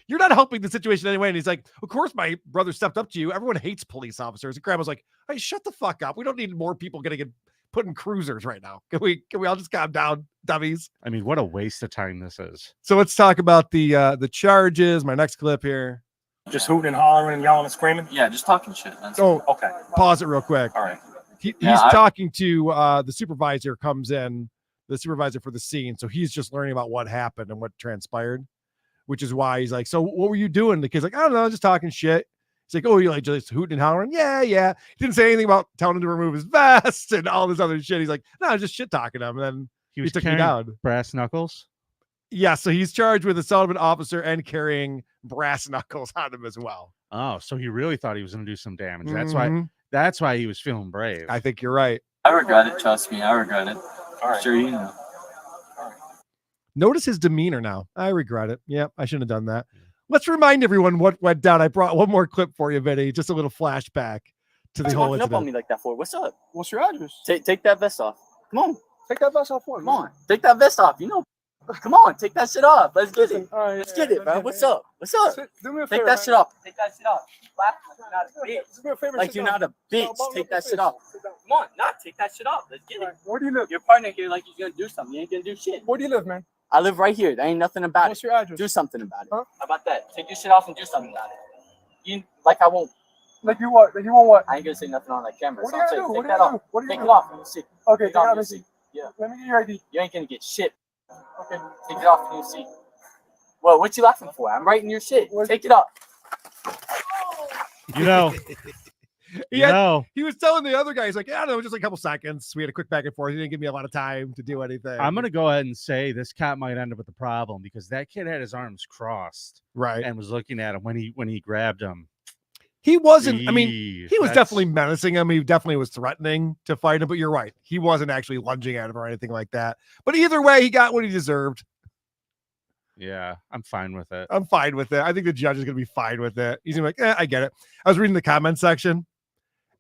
you're not helping the situation anyway. And he's like, of course my brother stepped up to you. Everyone hates police officers. And Grandma's like, hey, shut the fuck up. We don't need more people getting put in cruisers right now. Can we all just calm down, dummies? I mean, what a waste of time this is. So let's talk about the charges. My next clip here. Just hooting and hollering and yelling and screaming? Yeah, just talking shit. Okay. Pause it real quick. All right. He's talking to the supervisor, comes in, the supervisor for the scene. So he's just learning about what happened and what transpired, which is why he's like, so what were you doing? The kid's like, I don't know, just talking shit. He's like, oh, you like just hooting and hollering? Yeah. He didn't say anything about telling him to remove his vest and all this other shit. He's like, no, just shit talking to him. And then he took me down. Brass knuckles? Yeah, so he's charged with assault of an officer and carrying brass knuckles on him as well. Oh, so he really thought he was going to do some damage. That's why he was feeling brave. I think you're right. I regret it. Trust me, I regret it. All right. Sure, you know. Notice his demeanor now. I regret it. Yeah, I shouldn't have done that. Let's remind everyone what went down. I brought one more clip for you, Vinny. Just a little flashback to the whole Up on incident. me like that for? What's up? What's your address? Take that vest off. Come on. Take that vest off for me. Come on. Take that vest off. You know. Come on. Take that shit off. Let's get it. All right, Let's get it, bro. What's up? What's up? Do me a Take favor, that man. shit off. Take that shit off. Do me a favor, Like sit you're down. not a bitch. Take that shit off. Come on. Not take that shit off. Let's get it. Where do you live? Your partner here like he's gonna do something. You ain't gonna do shit. Where do you live, man? I live right here. There ain't nothing about What's it. your address? Do something about it. Huh? How about that? Take your shit off and do something about it. You like I won't. Like you what? Like you want what? I ain't gonna say nothing on that camera. What So do you I'm saying, gotta do? take What do that you gotta off. do? What do you Take do? it off. Let me see. Okay, Take take it off. it Let out. me Let's see. see. Yeah. Let me get your ID. You ain't gonna get shit. Okay. Take it off. Let me see. Well, what you laughing for? I'm writing your shit. Take it off. You know, He was telling the other guy, he's like, I don't know, just like a couple seconds. We had a quick back and forth. He didn't give me a lot of time to do anything. I'm going to go ahead and say this cop might end up with a problem because that kid had his arms crossed, right, and was looking at him when he grabbed him. He wasn't, I mean, he was That's- definitely menacing him. He definitely was threatening to fight him, but you're right. He wasn't actually lunging at him or anything like that. But either way, he got what he deserved. Yeah, I'm fine with it. I'm fine with it. I think the judge is going to be fine with it. He's gonna be like, I get it. I was reading the comment section,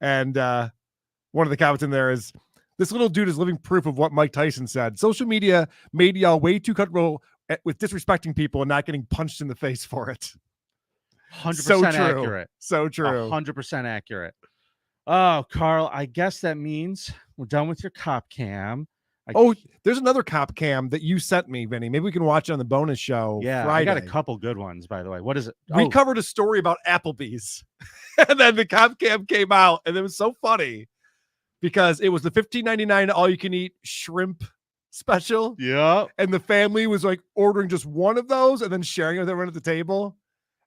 and one of the comments in there is, this little dude is living proof of what Mike Tyson said. Social media made y'all way too comfortable with disrespecting people and not getting punched in the face for it. 100% So true. accurate. So true. 100% accurate. Oh, Carl, I guess that means we're done with your cop cam. There's another cop cam that you sent me, Vinny. Maybe we can watch it on the bonus show. Yeah, Friday. I got a couple good ones, by the way. What is it? We covered a story about Applebee's, and then the cop cam came out, and it was so funny because it was the $15.99 all-you-can-eat shrimp special. Yeah, and the family was like ordering just one of those and then sharing it with everyone at the table.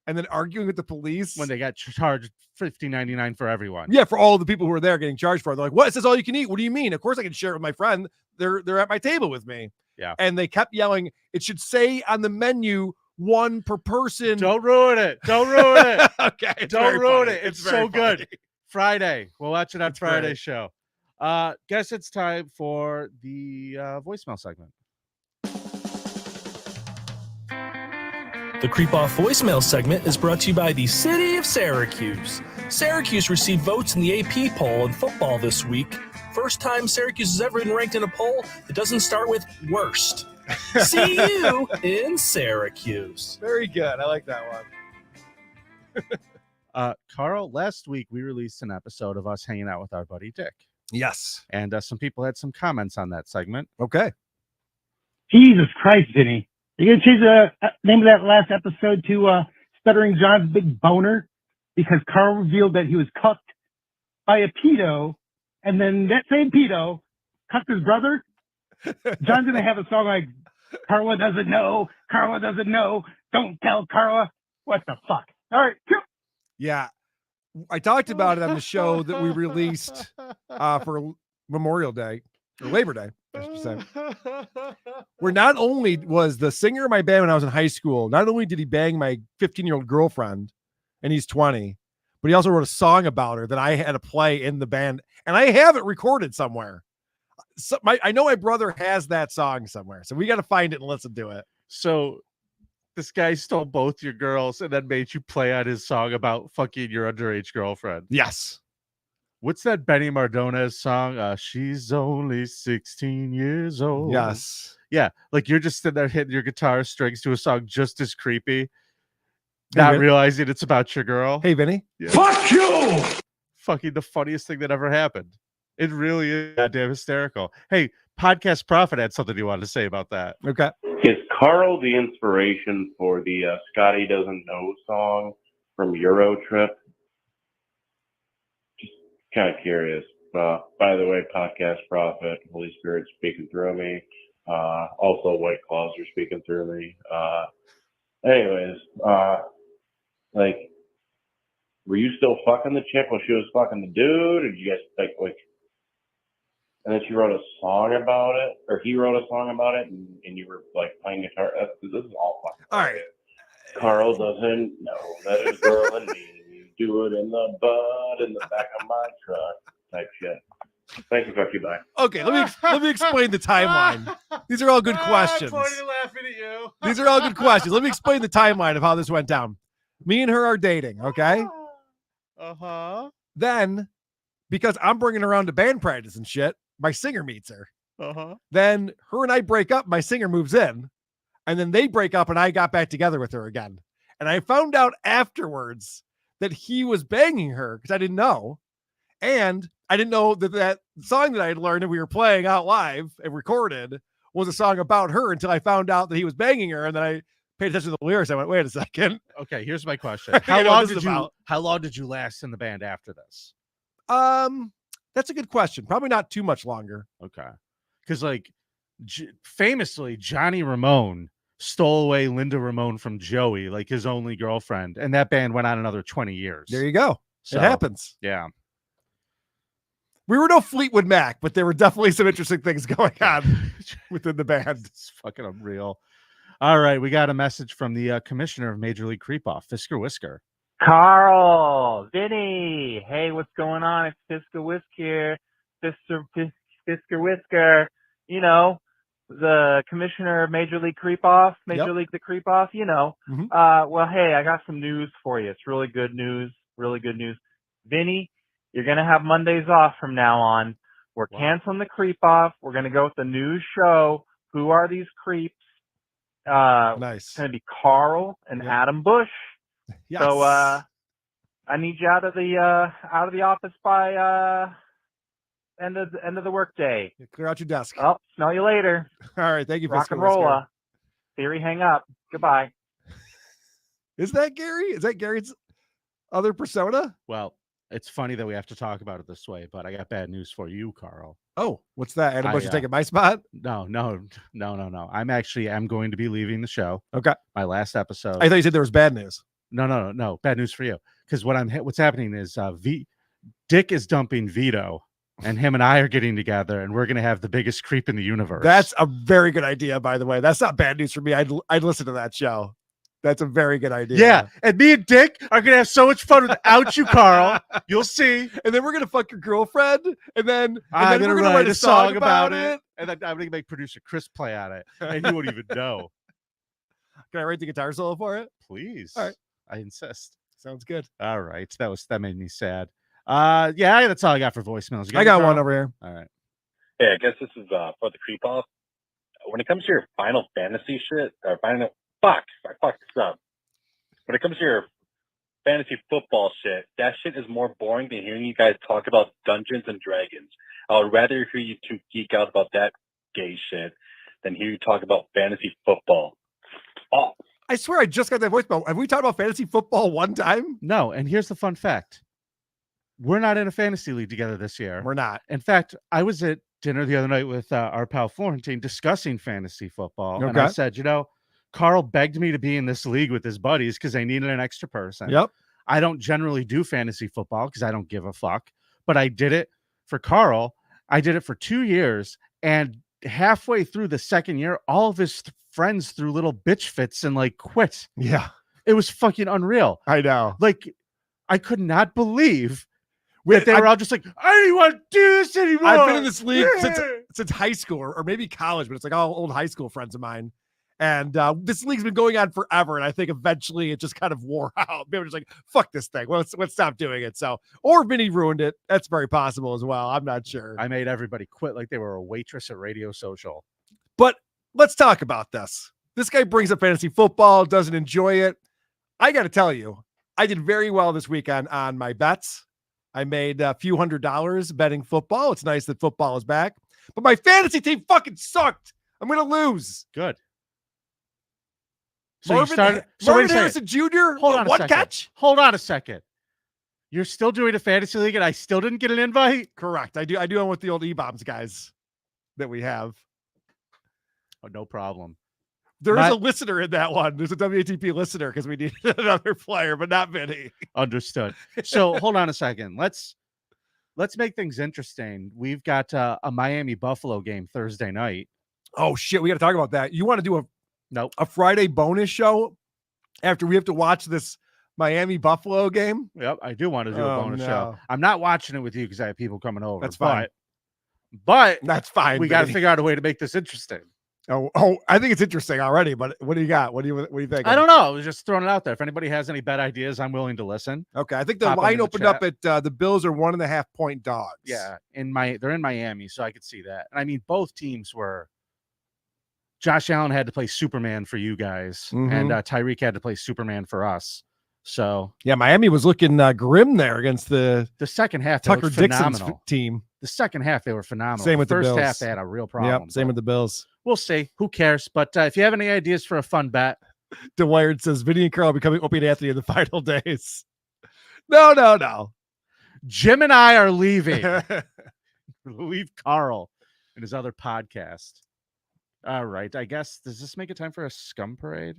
and then arguing with the police when they got charged $15.99 for everyone. Yeah, for all the people who were there getting charged for it. They're like, what? It says all you can eat. What do you mean? Of course I can share it with my friend. They're at my table with me. Yeah. And they kept yelling, it should say on the menu, 1 per person. Don't ruin it. Don't ruin it. Okay. Don't ruin it. It's It's very so good. funny. Friday. We'll watch it on It's Friday's great. show. Guess it's time for the voicemail segment. The Creep Off voicemail segment is brought to you by the City of Syracuse. Syracuse received votes in the AP poll in football this week. First time Syracuse has ever been ranked in a poll that doesn't start with worst. See you in Syracuse. Very good. I like that one. Carl, last week we released an episode of us hanging out with our buddy Dick. Yes. And some people had some comments on that segment. Okay. Jesus Christ, Vinny. You're going to change the name of that last episode to Stuttering John's Big Boner because Carl revealed that he was cucked by a pedo, and then that same pedo cucked his brother? John's going to have a song like, Carla doesn't know, don't tell Carla. What the fuck? All right. Yeah. I talked about it on the show that we released for Memorial Day or Labor Day, I should say. Where not only was the singer of my band when I was in high school, not only did he bang my 15-year-old girlfriend, and he's 20, but he also wrote a song about her that I had to play in the band, and I have it recorded somewhere. So I know my brother has that song somewhere, so we got to find it and listen to it. So this guy stole both your girls and then made you play on his song about fucking your underage girlfriend. Yes. What's that Benny Mardones song? She's only 16 years old. Yes. Yeah. Like you're just sitting there hitting your guitar strings to a song just as creepy, Hey, not Vin. realizing it's about your girl. Hey, Vinny. Yeah. Fuck you! Fucking the funniest thing that ever happened. It really is goddamn hysterical. Hey, Podcast Prophet had something you wanted to say about that. Okay. Is Carl the inspiration for the Scotty Doesn't Know song from Euro Trip? Just kind of curious. By the way, Podcast Prophet, Holy Spirit speaking through me. Also, White Claws are speaking through me. Anyways, like, were you still fucking the chick while she was fucking the dude? Or did you guys like and then she wrote a song about it, or he wrote a song about it, and you were like playing guitar? This is all fucking. All right. Carl doesn't know that his girl and me do it in the butt in the back of my truck type shit. Thank you, fuck you, bye. Okay, let me explain the timeline. These are all good questions. I'm pointing laughing at you. These are all good questions. Let me explain the timeline of how this went down. Me and her are dating, okay? Uh-huh. Then, because I'm bringing her around to band practice and shit, my singer meets her. Uh-huh. Then her and I break up. My singer moves in. And then they break up and I got back together with her again. And I found out afterwards that he was banging her because I didn't know. And I didn't know that that song that I had learned and we were playing out live and recorded was a song about her until I found out that he was banging her. And then I paid attention to the lyrics. I went, wait a second. Okay, here's my question. I How know what long this did is you about. how long did you last in the band after this? That's a good question. Probably not too much longer. Okay. Because like famously, Johnny Ramone stole away Linda Ramone from Joey, like his only girlfriend, and that band went on another 20 years. There you go. So, it happens. Yeah. We were no Fleetwood Mac, but there were definitely some interesting things going on within the band. It's fucking unreal. All right, we got a message from the commissioner of Major League Creepoff, Fisker Whisker. Carl, Vinny, hey, what's going on? It's Fisker Whisk here. Fisker Whisker, you know, the commissioner of Major League Creepoff, Major League the Creepoff, you know. Well, hey, I got some news for you. It's really good news, really good news. Vinny, you're going to have Mondays off from now on. We're canceling the Creepoff. We're going to go with the new show, Who Are These Creeps? Nice. It's going to be Carl and Adam Bush. Yes. So I need you out of the office by end of the work day. Clear out your desk. Oh, smell you later. All right, thank you, Rock Fisker and Whisker. rolla. Theory, hang up. Goodbye. Is that Gary? Is that Gary's other persona? Well, it's funny that we have to talk about it this way, but I got bad news for you, Carl. Oh, what's that? Adam Bush is I, taking my spot? No. I'm going to be leaving the show. Okay. My last episode. I thought you said there was bad news. No. Bad news for you. Because what's happening is Dick is dumping Vito, and him and I are getting together, and we're gonna have the biggest creep in the universe. That's a very good idea, by the way. That's not bad news for me. I'd listen to that show. That's a very good idea. Yeah, and me and Dick are gonna have so much fun without you, Carl. You'll see. And then we're gonna fuck your girlfriend, and then I'm we're gonna write a song about it. it, and then I'm gonna make producer Chris play on it, and he won't even know. Can I write the guitar solo for it? Please. All right. I insist. Sounds good. All right. That made me sad. Yeah, that's all I got for voicemails. I got one over here. All right. Hey, I guess this is for the creep off. When it comes to your Final Fantasy shit, or I fucked this up. When it comes to your fantasy football shit, that shit is more boring than hearing you guys talk about Dungeons and Dragons. I would rather hear you two geek out about that gay shit than hear you talk about fantasy football. Oh. I swear I just got that voicemail. Have we talked about fantasy football one time? No, and here's the fun fact. We're not in a fantasy league together this year. We're not. In fact, I was at dinner the other night with our pal Florentine discussing fantasy football. Okay. And I said, Carl begged me to be in this league with his buddies because they needed an extra person. Yep. I don't generally do fantasy football because I don't give a fuck, but I did it for Carl. I did it for 2 years, and halfway through the second year, all of his friends threw little bitch fits and quit. Yeah. It was fucking unreal. I know. I could not believe that they were all just like, I don't want to do this anymore. I've been in this league since high school or maybe college, but it's like all old high school friends of mine. And this league's been going on forever. And I think eventually it just kind of wore out. They were just like, fuck this thing. Well, let's stop doing it. So, or Vinny ruined it. That's very possible as well. I'm not sure. I made everybody quit like they were a waitress at Radio Social. But let's talk about this. This guy brings up fantasy football, doesn't enjoy it. I got to tell you, I did very well this weekend on my bets. I made a few $100s betting football. It's nice that football is back. But my fantasy team fucking sucked. I'm going to lose. Good. So Marvin, you started. Marvin Harrison Jr. Hold on a one second. catch. Hold on a second. You're still doing a fantasy league, and I still didn't get an invite. Correct. I do one with the old E-bombs guys that we have. Oh, no problem. There is a listener in that one. There's a WATP listener because we need another player, but not Vinny. Understood. So hold on a second. Let's make things interesting. We've got a Miami Buffalo game Thursday night. Oh shit, we got to talk about that. You want to do a Friday bonus show after we have to watch this Miami Buffalo game? Yep, I do want to do a bonus no. show. I'm not watching it with you because I have people coming over. That's fine. But that's fine. We got to figure out a way to make this interesting. Oh, I think it's interesting already. But what do you got? What do you think? I don't know. I was just throwing it out there. If anybody has any bad ideas, I'm willing to listen. Okay, I think the line opened up at the Bills are 1.5 point dogs. Yeah, they're in Miami, so I could see that. And I mean, both teams were. Josh Allen had to play Superman for you guys, and Tyreek had to play Superman for us. So yeah, Miami was looking grim there against the second half. Tucker Dixon's team. The second half, they were phenomenal. Same with the first Bills. half, they had a real problem. Yep, same with the Bills. We'll see. Who cares? But if you have any ideas for a fun bet, DeWired says Vinny and Carl becoming Opie and Anthony in the final days. No. Jim and I are leaving. Leave Carl and his other podcast. All right. I guess, does this make it time for a Scum parade?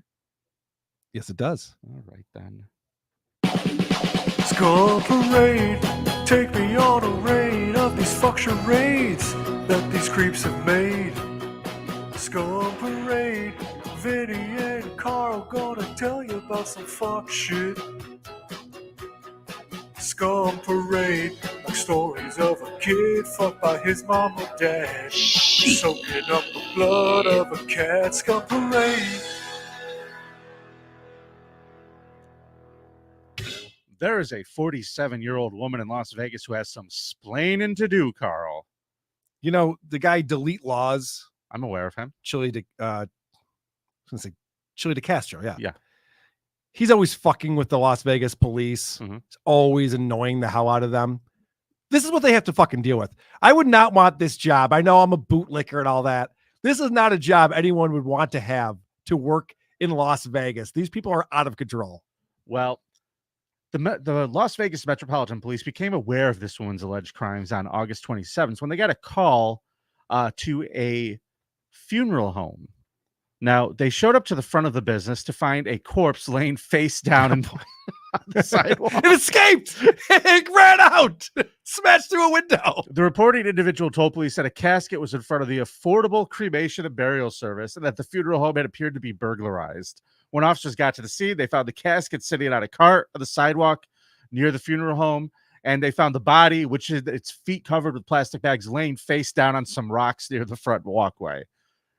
Yes, it does. All right, then. Scum parade, take me on a raid of these fuck charades that these creeps have made. Scum parade, Vinny and Carl gonna tell you about some fuck shit. Scum parade, like stories of a kid fucked by his mom or dad, soaking up the blood of a cat. Scum parade. There is a 47-year-old woman in Las Vegas who has some splaining to do, Carl. You know, the guy Delete Laws. I'm aware of him. Chili de Castro, yeah. Yeah. He's always fucking with the Las Vegas police. It's always annoying the hell out of them. This is what they have to fucking deal with. I would not want this job. I know I'm a bootlicker and all that. This is not a job anyone would want to have to work in Las Vegas. These people are out of control. Well, the Las Vegas Metropolitan Police became aware of this woman's alleged crimes on August 27th when they got a call to a funeral home Now, they showed up to the front of the business to find a corpse laying face down on the sidewalk. It escaped. It ran out. Smashed through a window. The reporting individual told police that a casket was in front of the affordable cremation and burial service and that the funeral home had appeared to be burglarized. When officers got to the scene, they found the casket sitting on a cart on the sidewalk near the funeral home, and they found the body, which is its feet covered with plastic bags, laying face down on some rocks near the front walkway.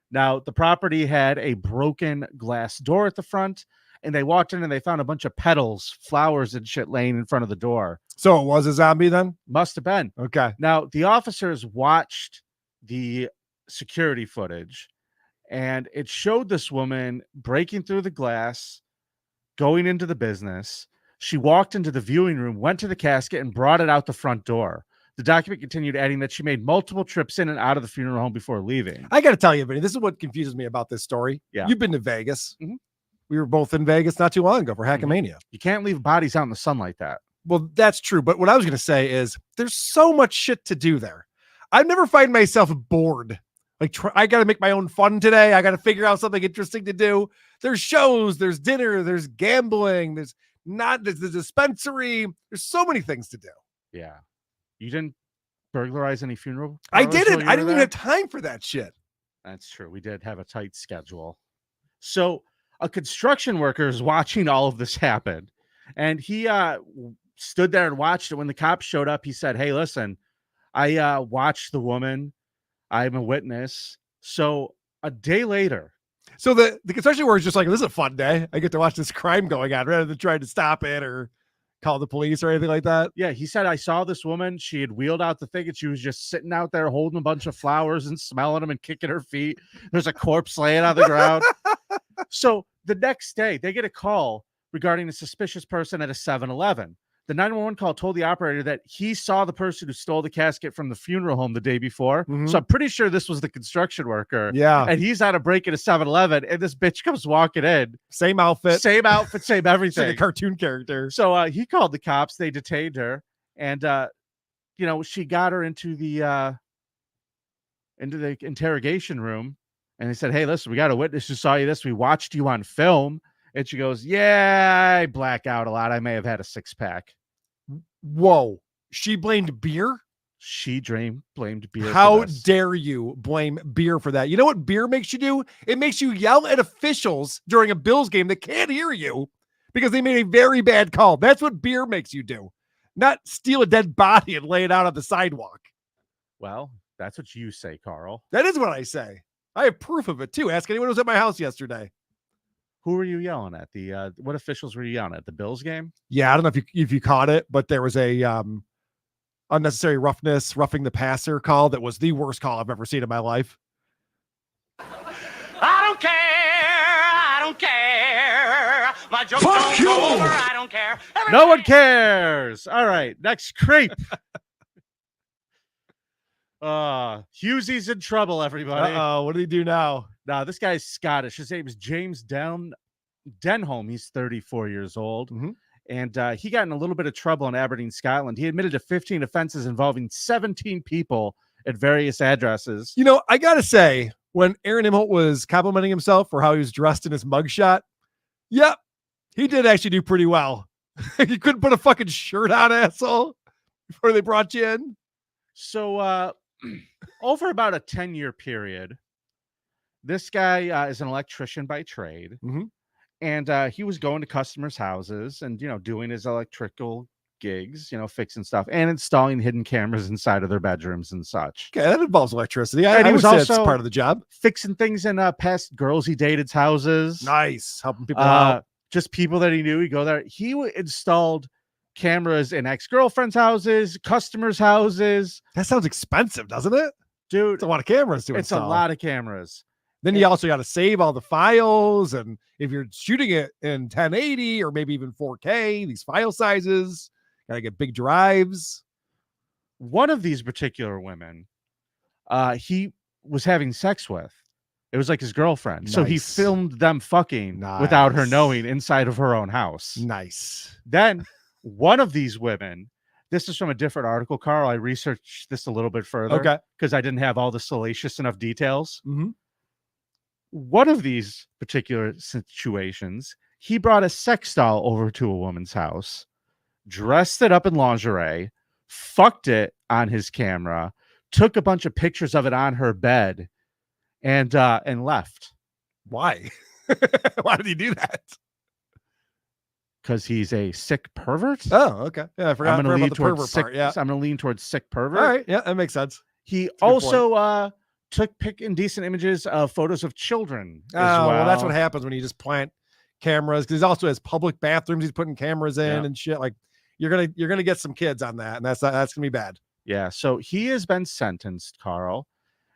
Now, the property had a broken glass door at the front, and they walked in and they found a bunch of petals, flowers, and shit laying in front of the door. So it was a zombie then? Must have been. Okay. Now, the officers watched the security footage, and it showed this woman breaking through the glass, going into the business. She walked into the viewing room, went to the casket, and brought it out the front door. The document continued, adding that she made multiple trips in and out of the funeral home before leaving. I got to tell you, Vinny, this is what confuses me about this story. Yeah. You've been to Vegas. We were both in Vegas not too long ago for Hackamania. You can't leave bodies out in the sun like that. Well, that's true. But what I was going to say is there's so much shit to do there. I never find myself bored. Like, I got to make my own fun today. I got to figure out something interesting to do. There's shows, there's dinner, there's gambling, there's the dispensary. There's so many things to do. Yeah. You didn't burglarize any funeral? I parlors while didn't. you I were didn't there? even have time for that shit. That's true. We did have a tight schedule. So a construction worker is watching all of this happen, and he stood there and watched it. When the cops showed up, he said, "Hey, listen, I watched the woman. I'm a witness." So a day later, So the construction worker is just like, this is a fun day. I get to watch this crime going on rather than trying to stop it or call the police or anything like that. yeah, he said, "I saw this woman. She had wheeled out the thing, and she was just sitting out there holding a bunch of flowers and smelling them and kicking her feet. There's a corpse laying on the ground." So the next day, they get a call regarding a suspicious person at a 7-Eleven. The 911 call told the operator that he saw the person who stole the casket from the funeral home the day before. So I'm pretty sure this was the construction worker. Yeah. And he's on a break at a 7-Eleven, and this bitch comes walking in. Same outfit. Same outfit, same She's everything. like a cartoon character. So he called the cops. They detained her, and she got her into the interrogation room, and they said, "Hey, listen, we got a witness who saw you this. We watched you on film." And she goes, "Yeah, I black out a lot. I may have had a 6-pack." Whoa. She blamed beer? She blamed beer. How for this. dare you blame beer for that? You know what beer makes you do? It makes you yell at officials during a Bills game that can't hear you because they made a very bad call. That's what beer makes you do. Not steal a dead body and lay it out on the sidewalk. Well, that's what you say, Carl. That is what I say. I have proof of it too. Ask anyone who was at my house yesterday. Who were you yelling at? What officials were you yelling at? The Bills game? Yeah, I don't know if you caught it, but there was a unnecessary roughness, roughing the passer call that was the worst call I've ever seen in my life. I don't care. I don't care. My joke's Fuck you. over. I don't care. No one cares. All right, next creep. Hughesy's in trouble, everybody. Uh-oh, what did he do now? Now, this guy's Scottish. His name is James Denholm. He's 34 years old. And he got in a little bit of trouble in Aberdeen, Scotland. He admitted to 15 offenses involving 17 people at various addresses. You know, I got to say, when Aaron Imholt was complimenting himself for how he was dressed in his mugshot, yep, he did actually do pretty well. You couldn't put a fucking shirt on, asshole, before they brought you in. So over about a 10-year period, this guy is an electrician by trade. And he was going to customers' houses and, doing his electrical gigs, fixing stuff and installing hidden cameras inside of their bedrooms and such. Okay, that involves electricity. I he would was say that's also part of the job. Fixing things in past girls he dated's houses. Nice. Helping people out. Just people that he knew. He'd go there. He installed cameras in ex-girlfriends' houses, customers' houses. That sounds expensive, doesn't it? Dude, it's a lot of cameras to It's install. a lot of cameras. Then you also got to save all the files. And if you're shooting it in 1080 or maybe even 4K, these file sizes, got to get big drives. One of these particular women, he was having sex with. It was like his girlfriend. So he Nice. filmed them fucking without her knowing inside of her own house. Nice. Then one of these women, this is from a different article, Carl. I researched this a little bit further. Okay. Because I didn't have all the salacious enough details. one of these particular situations, he brought a sex doll over to a woman's house, dressed it up in lingerie, fucked it on his camera, took a bunch of pictures of it on her bed, and left. Why? Why did he do that? Because he's a sick pervert. Oh, okay. Yeah, I forgot I'm gonna about lean the towards pervert sick. part. Yeah. I'm gonna lean towards sick pervert. All right. Yeah, that makes sense. He That's a good also took indecent images of photos of children as well. Well, that's what happens when you just plant cameras. Because he also has public bathrooms. He's putting cameras in and shit. Like you're gonna get some kids on that, and that's gonna be bad. Yeah. So he has been sentenced, Carl,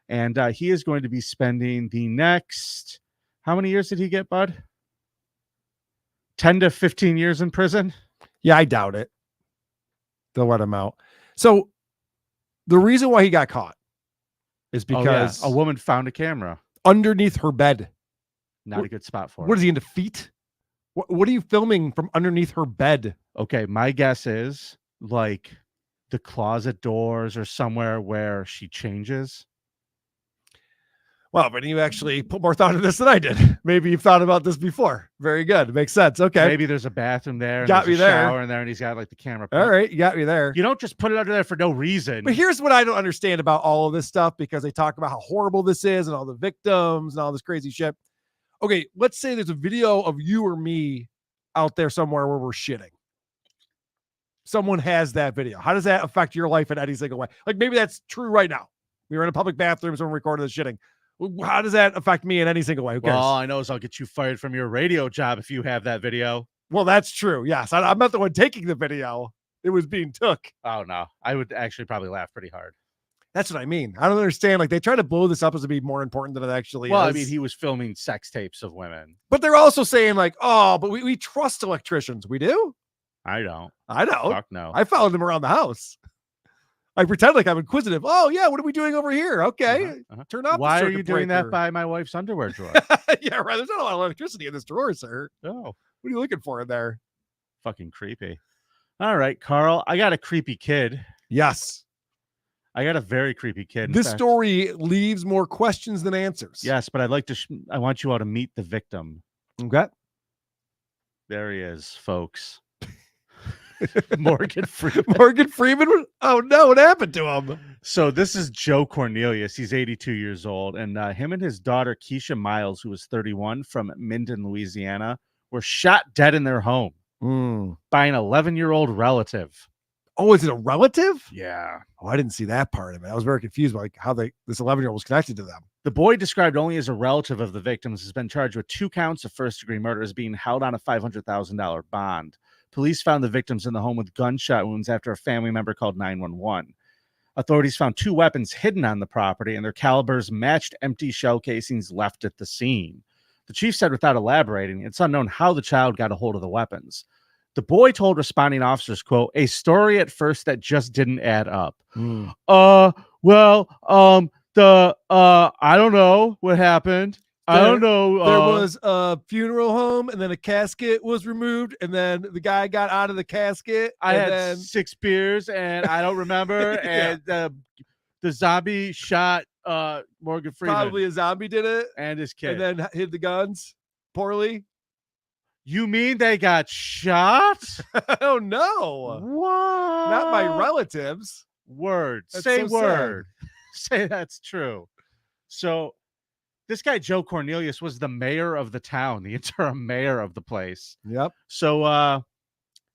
and he is going to be spending the next. How many years did he get, bud? 10 to 15 years in prison. Yeah, I doubt it. They'll let him out. So the reason why he got caught is because a woman found a camera underneath her bed. Not a good spot for it. What is he into feet? What are you filming from underneath her bed? Okay, my guess is like the closet doors or somewhere where she changes. Well, but you actually put more thought into this than I did. Maybe you've thought about this before. Very good. Makes sense. Okay. Maybe there's a bathroom there. Got me there's a there. shower in there, and he's got like the camera. All right, you got me there. You don't just put it under there for no reason. But here's what I don't understand about all of this stuff, because they talk about how horrible this is and all the victims and all this crazy shit. Okay, let's say there's a video of you or me out there somewhere where we're shitting. Someone has that video. How does that affect your life in any single way? Like maybe that's true right now. We were in a public bathroom, someone recorded the shitting. How does that affect me in any single way? Who cares? Well, all I know is I'll get you fired from your radio job if you have that video. Well, that's true. Yes. I'm not the one taking the video. It was being took. Oh, no. I would actually probably laugh pretty hard. That's what I mean. I don't understand. Like they try to blow this up as to be more important than it actually is. Well, I mean, he was filming sex tapes of women. But they're also saying like, oh, but we trust electricians. We do? I don't. I don't. Fuck no. I followed them around the house. I pretend like I'm inquisitive. Oh, yeah. What are we doing over here? Okay. Turn off. Why the are you doing that breaker. by my wife's underwear drawer? Yeah, right. There's not a lot of electricity in this drawer, sir. No. What are you looking for in there? Fucking creepy. All right, Carl. I got a creepy kid. Yes. I got a very creepy kid. In This fact. story leaves more questions than answers. Yes, but I'd like to. I want you all to meet the victim. Okay. There he is, folks. Morgan Freeman. Morgan Freeman? Oh, no. What happened to him? So this is Joe Cornelius. He's 82 years old. And him and his daughter, Keisha Miles, who was 31 from Minden, Louisiana, were shot dead in their home by an 11-year-old relative. Oh, is it a relative? Yeah. Oh, I didn't see that part of it. I was very confused by like how this 11-year-old was connected to them. The boy, described only as a relative of the victims, has been charged with 2 counts of first-degree murder, as being held on a $500,000 bond. Police found the victims in the home with gunshot wounds after a family member called 911. Authorities found 2 weapons hidden on the property, and their calibers matched empty shell casings left at the scene. The chief said, without elaborating, it's unknown how the child got a hold of the weapons. The boy told responding officers, quote, a story at first that just didn't add up. I don't know what happened. I don't know. There was a funeral home, and then a casket was removed, and then the guy got out of the casket. I and had then 6 beers, and I don't remember. Yeah. And the zombie shot Morgan Freeman. Probably a zombie did it. And his kid. And then hid the guns poorly. You mean they got shot? Oh, no. What? Not by relatives. Word. That's Say so word. Say that's true. So this guy, Joe Cornelius, was the mayor of the town, the interim mayor of the place. Yep. So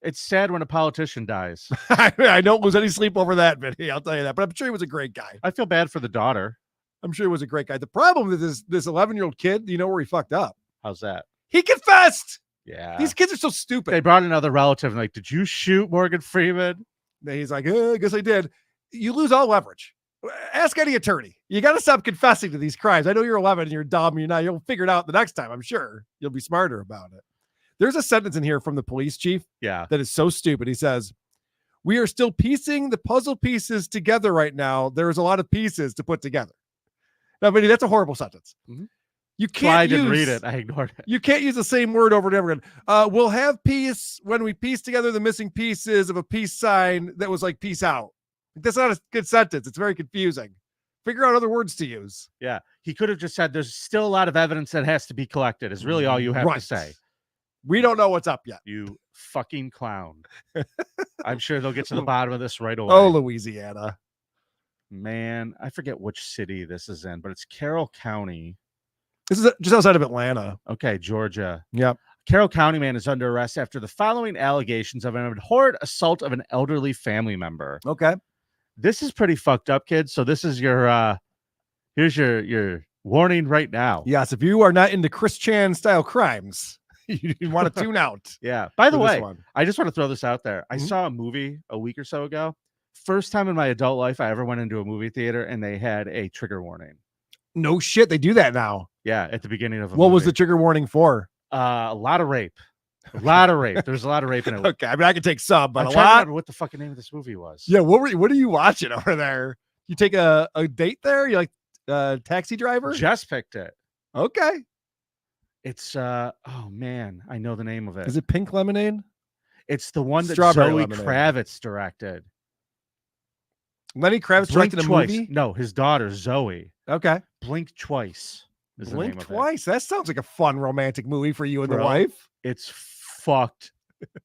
it's sad when a politician dies. I don't lose any sleep over that, Vinny. I'll tell you that. But I'm sure he was a great guy. I feel bad for the daughter. I'm sure he was a great guy. The problem with this 11-year-old kid, you know where he fucked up? How's that? He confessed. Yeah. These kids are so stupid. They brought another relative and like, did you shoot Morgan Freeman? And he's like, I guess I did. You lose all leverage. Ask any attorney. You got to stop confessing to these crimes. I know you're 11 and you're dumb. You'll figure it out the next time. I'm sure you'll be smarter about it. There's a sentence in here from the police chief. Yeah. That is so stupid. He says, we are still piecing the puzzle pieces together right now. There's a lot of pieces to put together. Now, Vinny, that's a horrible sentence. Mm-hmm. You can't I didn't read it. I ignored it. You can't use the same word over and over again. We'll have peace when we piece together the missing pieces of a peace sign that was like peace out. That's not a good sentence. It's very confusing. Figure out other words to use. Yeah. He could have just said there's still a lot of evidence that has to be collected is really all you have to say. We don't know what's up yet. You fucking clown. I'm sure they'll get to the bottom of this right away. Oh, Louisiana. Man, I forget which city this is in, but it's Carroll County. This is just outside of Atlanta. Okay, Georgia. Yep. Carroll County man is under arrest after the following allegations of an abhorrent assault of an elderly family member. Okay. This is pretty fucked up, kids. So this is your here's your warning right now. Yes, if you are not into Chris Chan style crimes, you want to tune out. Yeah. By the for this way, one. I just want to throw this out there. I saw a movie a week or so ago. First time in my adult life I ever went into a movie theater and they had a trigger warning. No shit, they do that now. Yeah, at the beginning of a What was movie. the trigger warning for? A lot of rape. A lot of rape. There's a lot of rape in it. Okay, I mean I can take some, but I'm a trying to lot. remember what the fucking name of this movie was. Yeah, what are you watching over there? You take a date there? You like Taxi Driver? Jess picked it. Okay. It's oh man, I know the name of it. Is it Pink Lemonade? It's the one that Strawberry Zoe Lemonade. Kravitz directed. Lenny Kravitz Blink directed a Twice. movie? No, his daughter Zoe. Okay. Blink Twice. Is the name Blink of it. Twice. That sounds like a fun romantic movie for you and the Bro, wife. It's fucked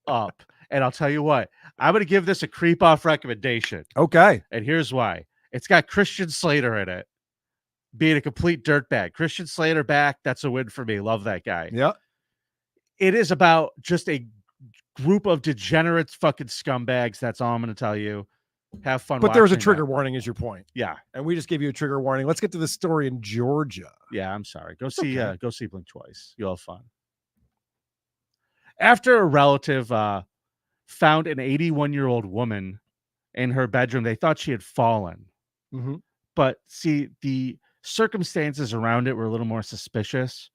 up. And I'll tell you what, I'm going to give this a creep off recommendation. Okay. And here's why. It's got Christian Slater in it, being a complete dirtbag. Christian Slater back, that's a win for me. Love that guy. Yeah. It is about just a group of degenerate fucking scumbags. That's all I'm going to tell you. Have fun. But there was a watching trigger that. warning, is your point. Yeah. And we just gave you a trigger warning. Let's get to the story in Georgia. Yeah, I'm sorry. Go okay. see Blink Twice. You'll have fun. After a relative found an 81-year-old woman in her bedroom, they thought she had fallen. Mm-hmm. But see, the circumstances around it were a little more suspicious.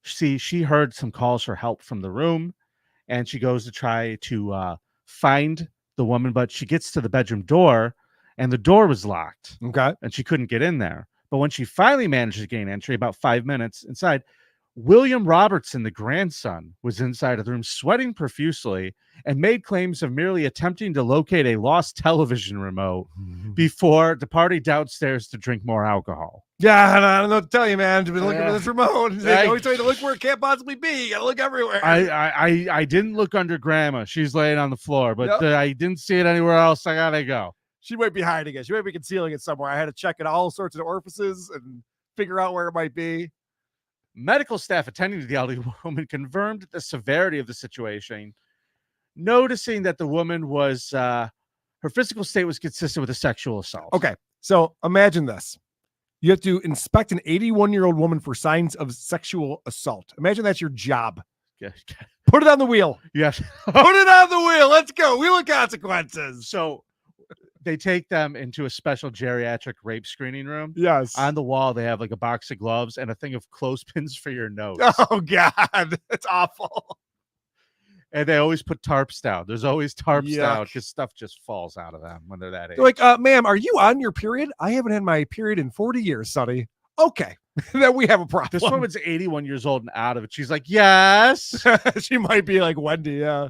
See, she heard some calls for help from the room, and she goes to try to find the woman, but she gets to the bedroom door, and the door was locked. Okay. And she couldn't get in there. But when she finally managed to gain entry, about 5 minutes inside, William Robertson, the grandson, was inside of the room sweating profusely and made claims of merely attempting to locate a lost television remote before departing downstairs to drink more alcohol. Yeah, I don't know what to tell you, man. I've been looking for this remote. They always tell you to look where it can't possibly be. You gotta look everywhere. I didn't look under grandma. She's laying on the floor, but Yep. I didn't see it anywhere else. I gotta go. She might be hiding it. She might be concealing it somewhere. I had to check in all sorts of orifices and figure out where it might be. Medical staff attending to the elderly woman confirmed the severity of the situation, noticing that the woman was her physical state was consistent with a sexual assault. Okay, so imagine this. You have to inspect an 81-year-old woman for signs of sexual assault. Imagine that's your job. Yeah. Put it on the wheel. Yes. Put it on the wheel. Let's go. Wheel of consequences. So they take them into a special geriatric rape screening room. Yes. On the wall, they have like a box of gloves and a thing of clothespins for your nose. Oh, God. That's awful. And they always put tarps down. There's always tarps down Yuck. because stuff just falls out of them when they're that age. They're like, ma'am, are you on your period? I haven't had my period in 40 years, Sonny. Okay. Then we have a problem. This woman's 81 years old and out of it. She's like, yes. She might be like Wendy, yeah.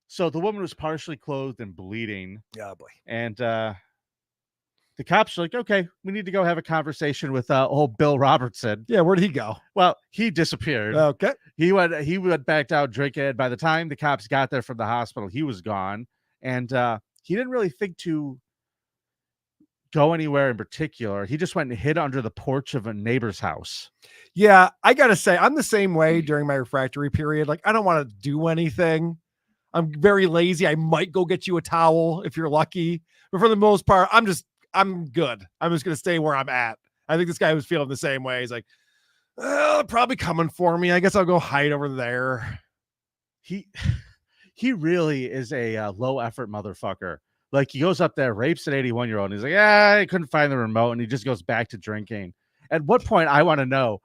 So the woman was partially clothed and bleeding. Yeah, boy. And the cops are like, okay, we need to go have a conversation with old Bill Robertson. Yeah, where'd he go? Well, he disappeared. Okay. He went back out drinking. By the time the cops got there from the hospital, he was gone. And he didn't really think to go anywhere in particular. He just went and hid under the porch of a neighbor's house. Yeah, I gotta say, I'm the same way during my refractory period. Like, I don't want to do anything. I'm very lazy. I might go get you a towel if you're lucky. But for the most part, I'm good. I'm just gonna stay where I'm at. I think this guy was feeling the same way. He's like, well, probably coming for me. I guess I'll go hide over there. He really is a low effort motherfucker. Like, he goes up there, rapes an 81-year-old, and he's like, I couldn't find the remote, and he just goes back to drinking. At what point, I want to know,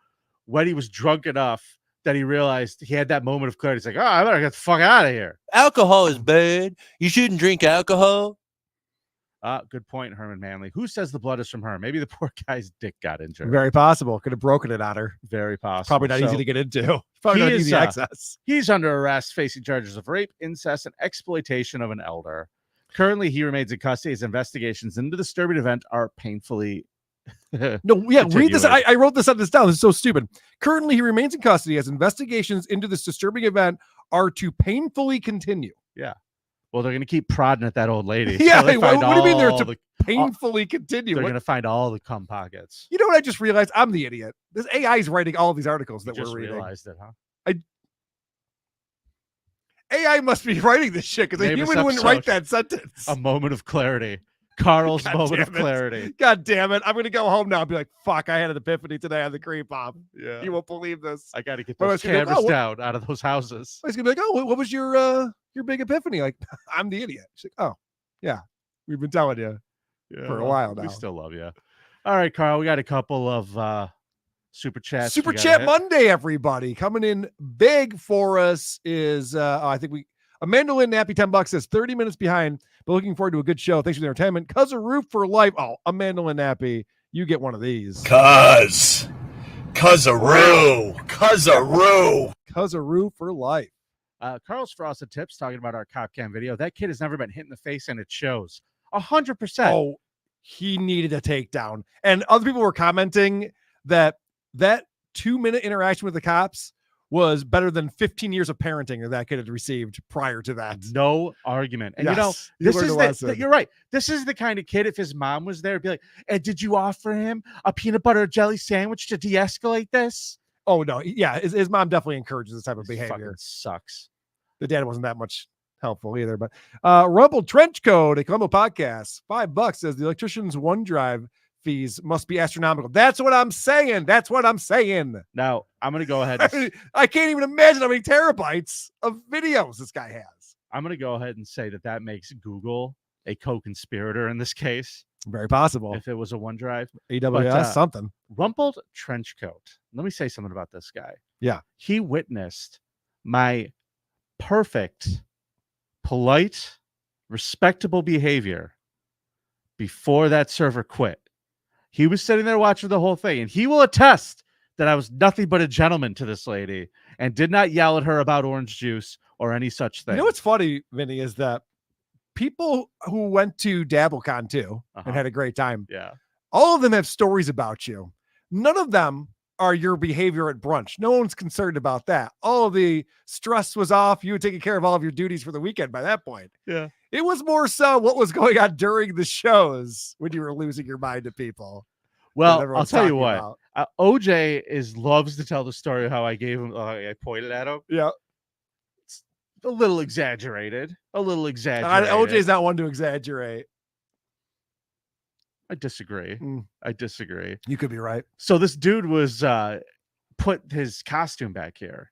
when he was drunk enough that he realized he had that moment of clarity. He's like, I better get the fuck out of here. Alcohol is bad. You shouldn't drink alcohol. Good point, Herman Manley. Who says the blood is from her? Maybe the poor guy's dick got injured. Very possible. Could have broken it on her. Very possible. Probably not easy to get into. Probably not easy access. He's under arrest, facing charges of rape, incest, and exploitation of an elder. Currently, he remains in custody as investigations into the disturbing event are painfully No, yeah, read this. Continue it. I wrote this down. This is so stupid. Currently, he remains in custody as investigations into this disturbing event are to painfully continue. Yeah. Well, they're going to keep prodding at that old lady. Yeah, till they what find do you mean they're all to painfully continue? They're What- going to find all the cum pockets. You know what I just realized? I'm the idiot. This AI is writing all of these articles that Just we're reading. realized it, huh? AI must be writing this shit because a Name this human wouldn't write episode that sentence. A moment of clarity. Carl's God moment of damn it. clarity. God damn it. I'm going to go home now and be like, fuck, I had an epiphany today on the creep pop. Yeah. You won't believe this. I got to get My those wife's gonna be like, cameras "Oh, what-" down out of those houses. I was going to be like, oh, what was your big epiphany? Like, I'm the idiot. She's like, oh, yeah. We've been telling you for a while now. We still love you. All right, Carl, we got a couple of super chats. Super we gotta Chat hit. Monday, everybody. Coming in big for us is, I think Amanda Lynn Nappy, $10 says 30 minutes behind, but looking forward to a good show. Thanks for the entertainment. Roof for life. Oh, Amanda Lynn Nappy, you get one of these. Cuzaroo. Roof for life. Carl's Frosted Tips talking about our cop cam video. That kid has never been hit in the face, and it shows 100%. Oh, he needed a takedown. And other people were commenting that 2-minute interaction with the cops was better than 15 years of parenting that kid had received prior to that. No argument. And Yes, you know, you learned a lesson. you're right. This is the kind of kid, if his mom was there, it'd be like, and did you offer him a peanut butter jelly sandwich to de-escalate this? Oh, no. Yeah, his mom definitely encourages this type of behavior. Fucking sucks. The dad wasn't that much helpful either. But Rumble Trench Code, a Colombo podcast, $5 says the electrician's OneDrive fees must be astronomical. That's what I'm saying. Now, I'm going to go ahead. And, I can't even imagine how many terabytes of videos this guy has. I'm going to go ahead and say that makes Google a co-conspirator in this case. Very possible. If it was a OneDrive. AWS, something. Rumpled Trenchcoat. Let me say something about this guy. Yeah. He witnessed my perfect, polite, respectable behavior before that server quit. He was sitting there watching the whole thing, and he will attest that I was nothing but a gentleman to this lady and did not yell at her about orange juice or any such thing. You know what's funny, Vinny, is that people who went to DabbleCon too and had a great time, all of them have stories about you. None of them are your behavior at brunch. No one's concerned about that. All the stress was off. You had taken care of all of your duties for the weekend by that point. Yeah. It was more so what was going on during the shows when you were losing your mind to people. Well, I'll tell you what. OJ loves to tell the story of how I gave him, I pointed at him. Yeah. It's a little exaggerated. OJ's not one to exaggerate. I disagree. I disagree. You could be right. So this dude was put his costume back here,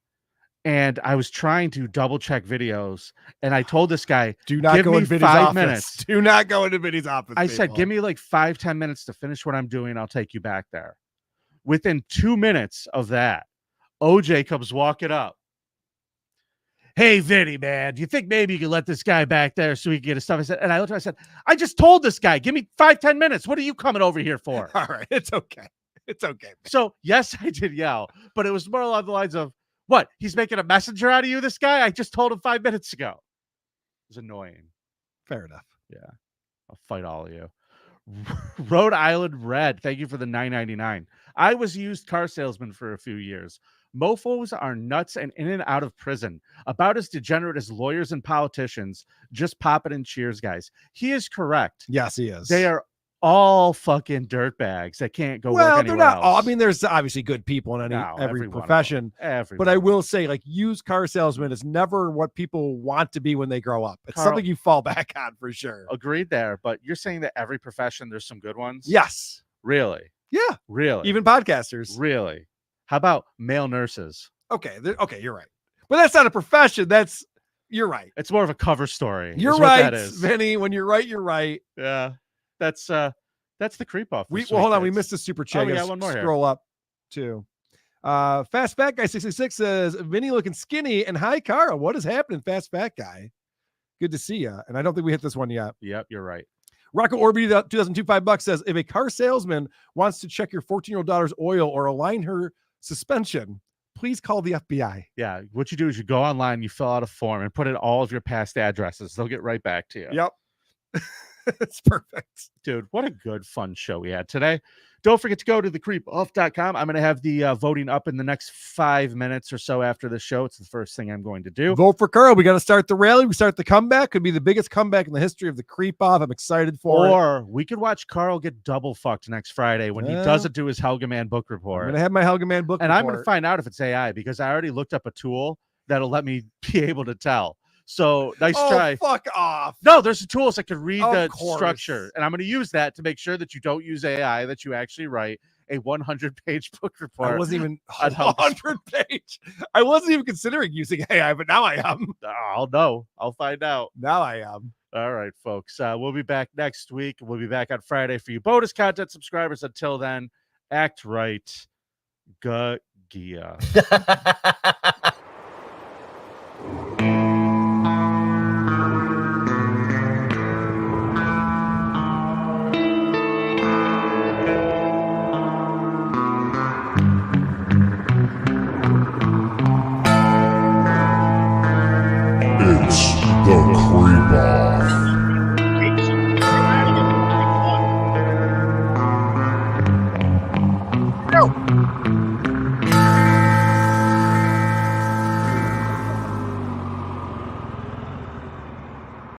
and I was trying to double check videos, and I told this guy, do not give go me in Vinny's 5 office. minutes. Do not go into Vinny's office. I said, give me like 5-10 minutes to finish what I'm doing. I'll take you back there. Within 2 minutes of that, OJ comes walking up. Hey, Vinny, man, do you think maybe you could let this guy back there so he can get his stuff? I said, and I looked at him, I said, I just told this guy, give me 5-10 minutes. What are you coming over here for? All right. It's okay. It's okay. Man. So, yes, I did yell, but it was more along the lines of, what? He's making a messenger out of you, this guy? I just told him 5 minutes ago. It was annoying. Fair enough. Yeah. I'll fight all of you. Rhode Island Red, thank you for the $9.99. I was a used car salesman for a few years. Mofos are nuts and in and out of prison. About as degenerate as lawyers and politicians. Just pop it and cheers, guys. He is correct. Yes, he is. They are all fucking dirtbags that can't go work anywhere they're not else. all. I mean, there's obviously good people in every profession. But I will say, like, used car salesman is never what people want to be when they grow up. It's Carl, something you fall back on for sure. Agreed there, but you're saying that every profession there's some good ones? Yes. Really? Yeah. Really? Even podcasters. Really? How about male nurses? Okay. Okay, you're right. But that's not a profession. You're right. It's more of a cover story. You're right, Vinny. When you're right, you're right. Yeah. That's the creep off. Hold on. We missed the super chat. We got one more Scroll up too. Fast Fat Guy 66 says, Vinny looking skinny, and hi, Carl. What is happening, Fast Fat Guy? Good to see you. And I don't think we hit this one yet. Yep, you're right. Rocco Orby 2002 $5 says, if a car salesman wants to check your 14-year-old daughter's oil or align her suspension, please call the FBI. Yeah, what you do is you go online, you fill out a form, and put in all of your past addresses. They'll get right back to you. Yep. It's perfect. Dude, what a good, fun show we had today. Don't forget to go to thecreepoff.com. I'm going to have the voting up in the next 5 minutes or so after the show. It's the first thing I'm going to do. Vote for Karl. We got to start the rally. We start the comeback. Could be the biggest comeback in the history of the Creep Off. I'm excited for it. Or we could watch Karl get double fucked next Friday when he doesn't do his Helga Man book report. I'm going to have my Helga Man book and report. I'm going to find out if it's AI because I already looked up a tool that'll let me be able to tell. So nice try. Fuck off. No, there's some tools that can read Of the course. structure. And I'm going to use that to make sure that you don't use AI, that you actually write a 100-page book report. I wasn't even on Helga's 100-page. I wasn't even considering using AI, but now I am. I'll know. I'll find out. Now I am. All right, folks. We'll be back next week. We'll be back on Friday for you bonus content subscribers. Until then, act right. Gia.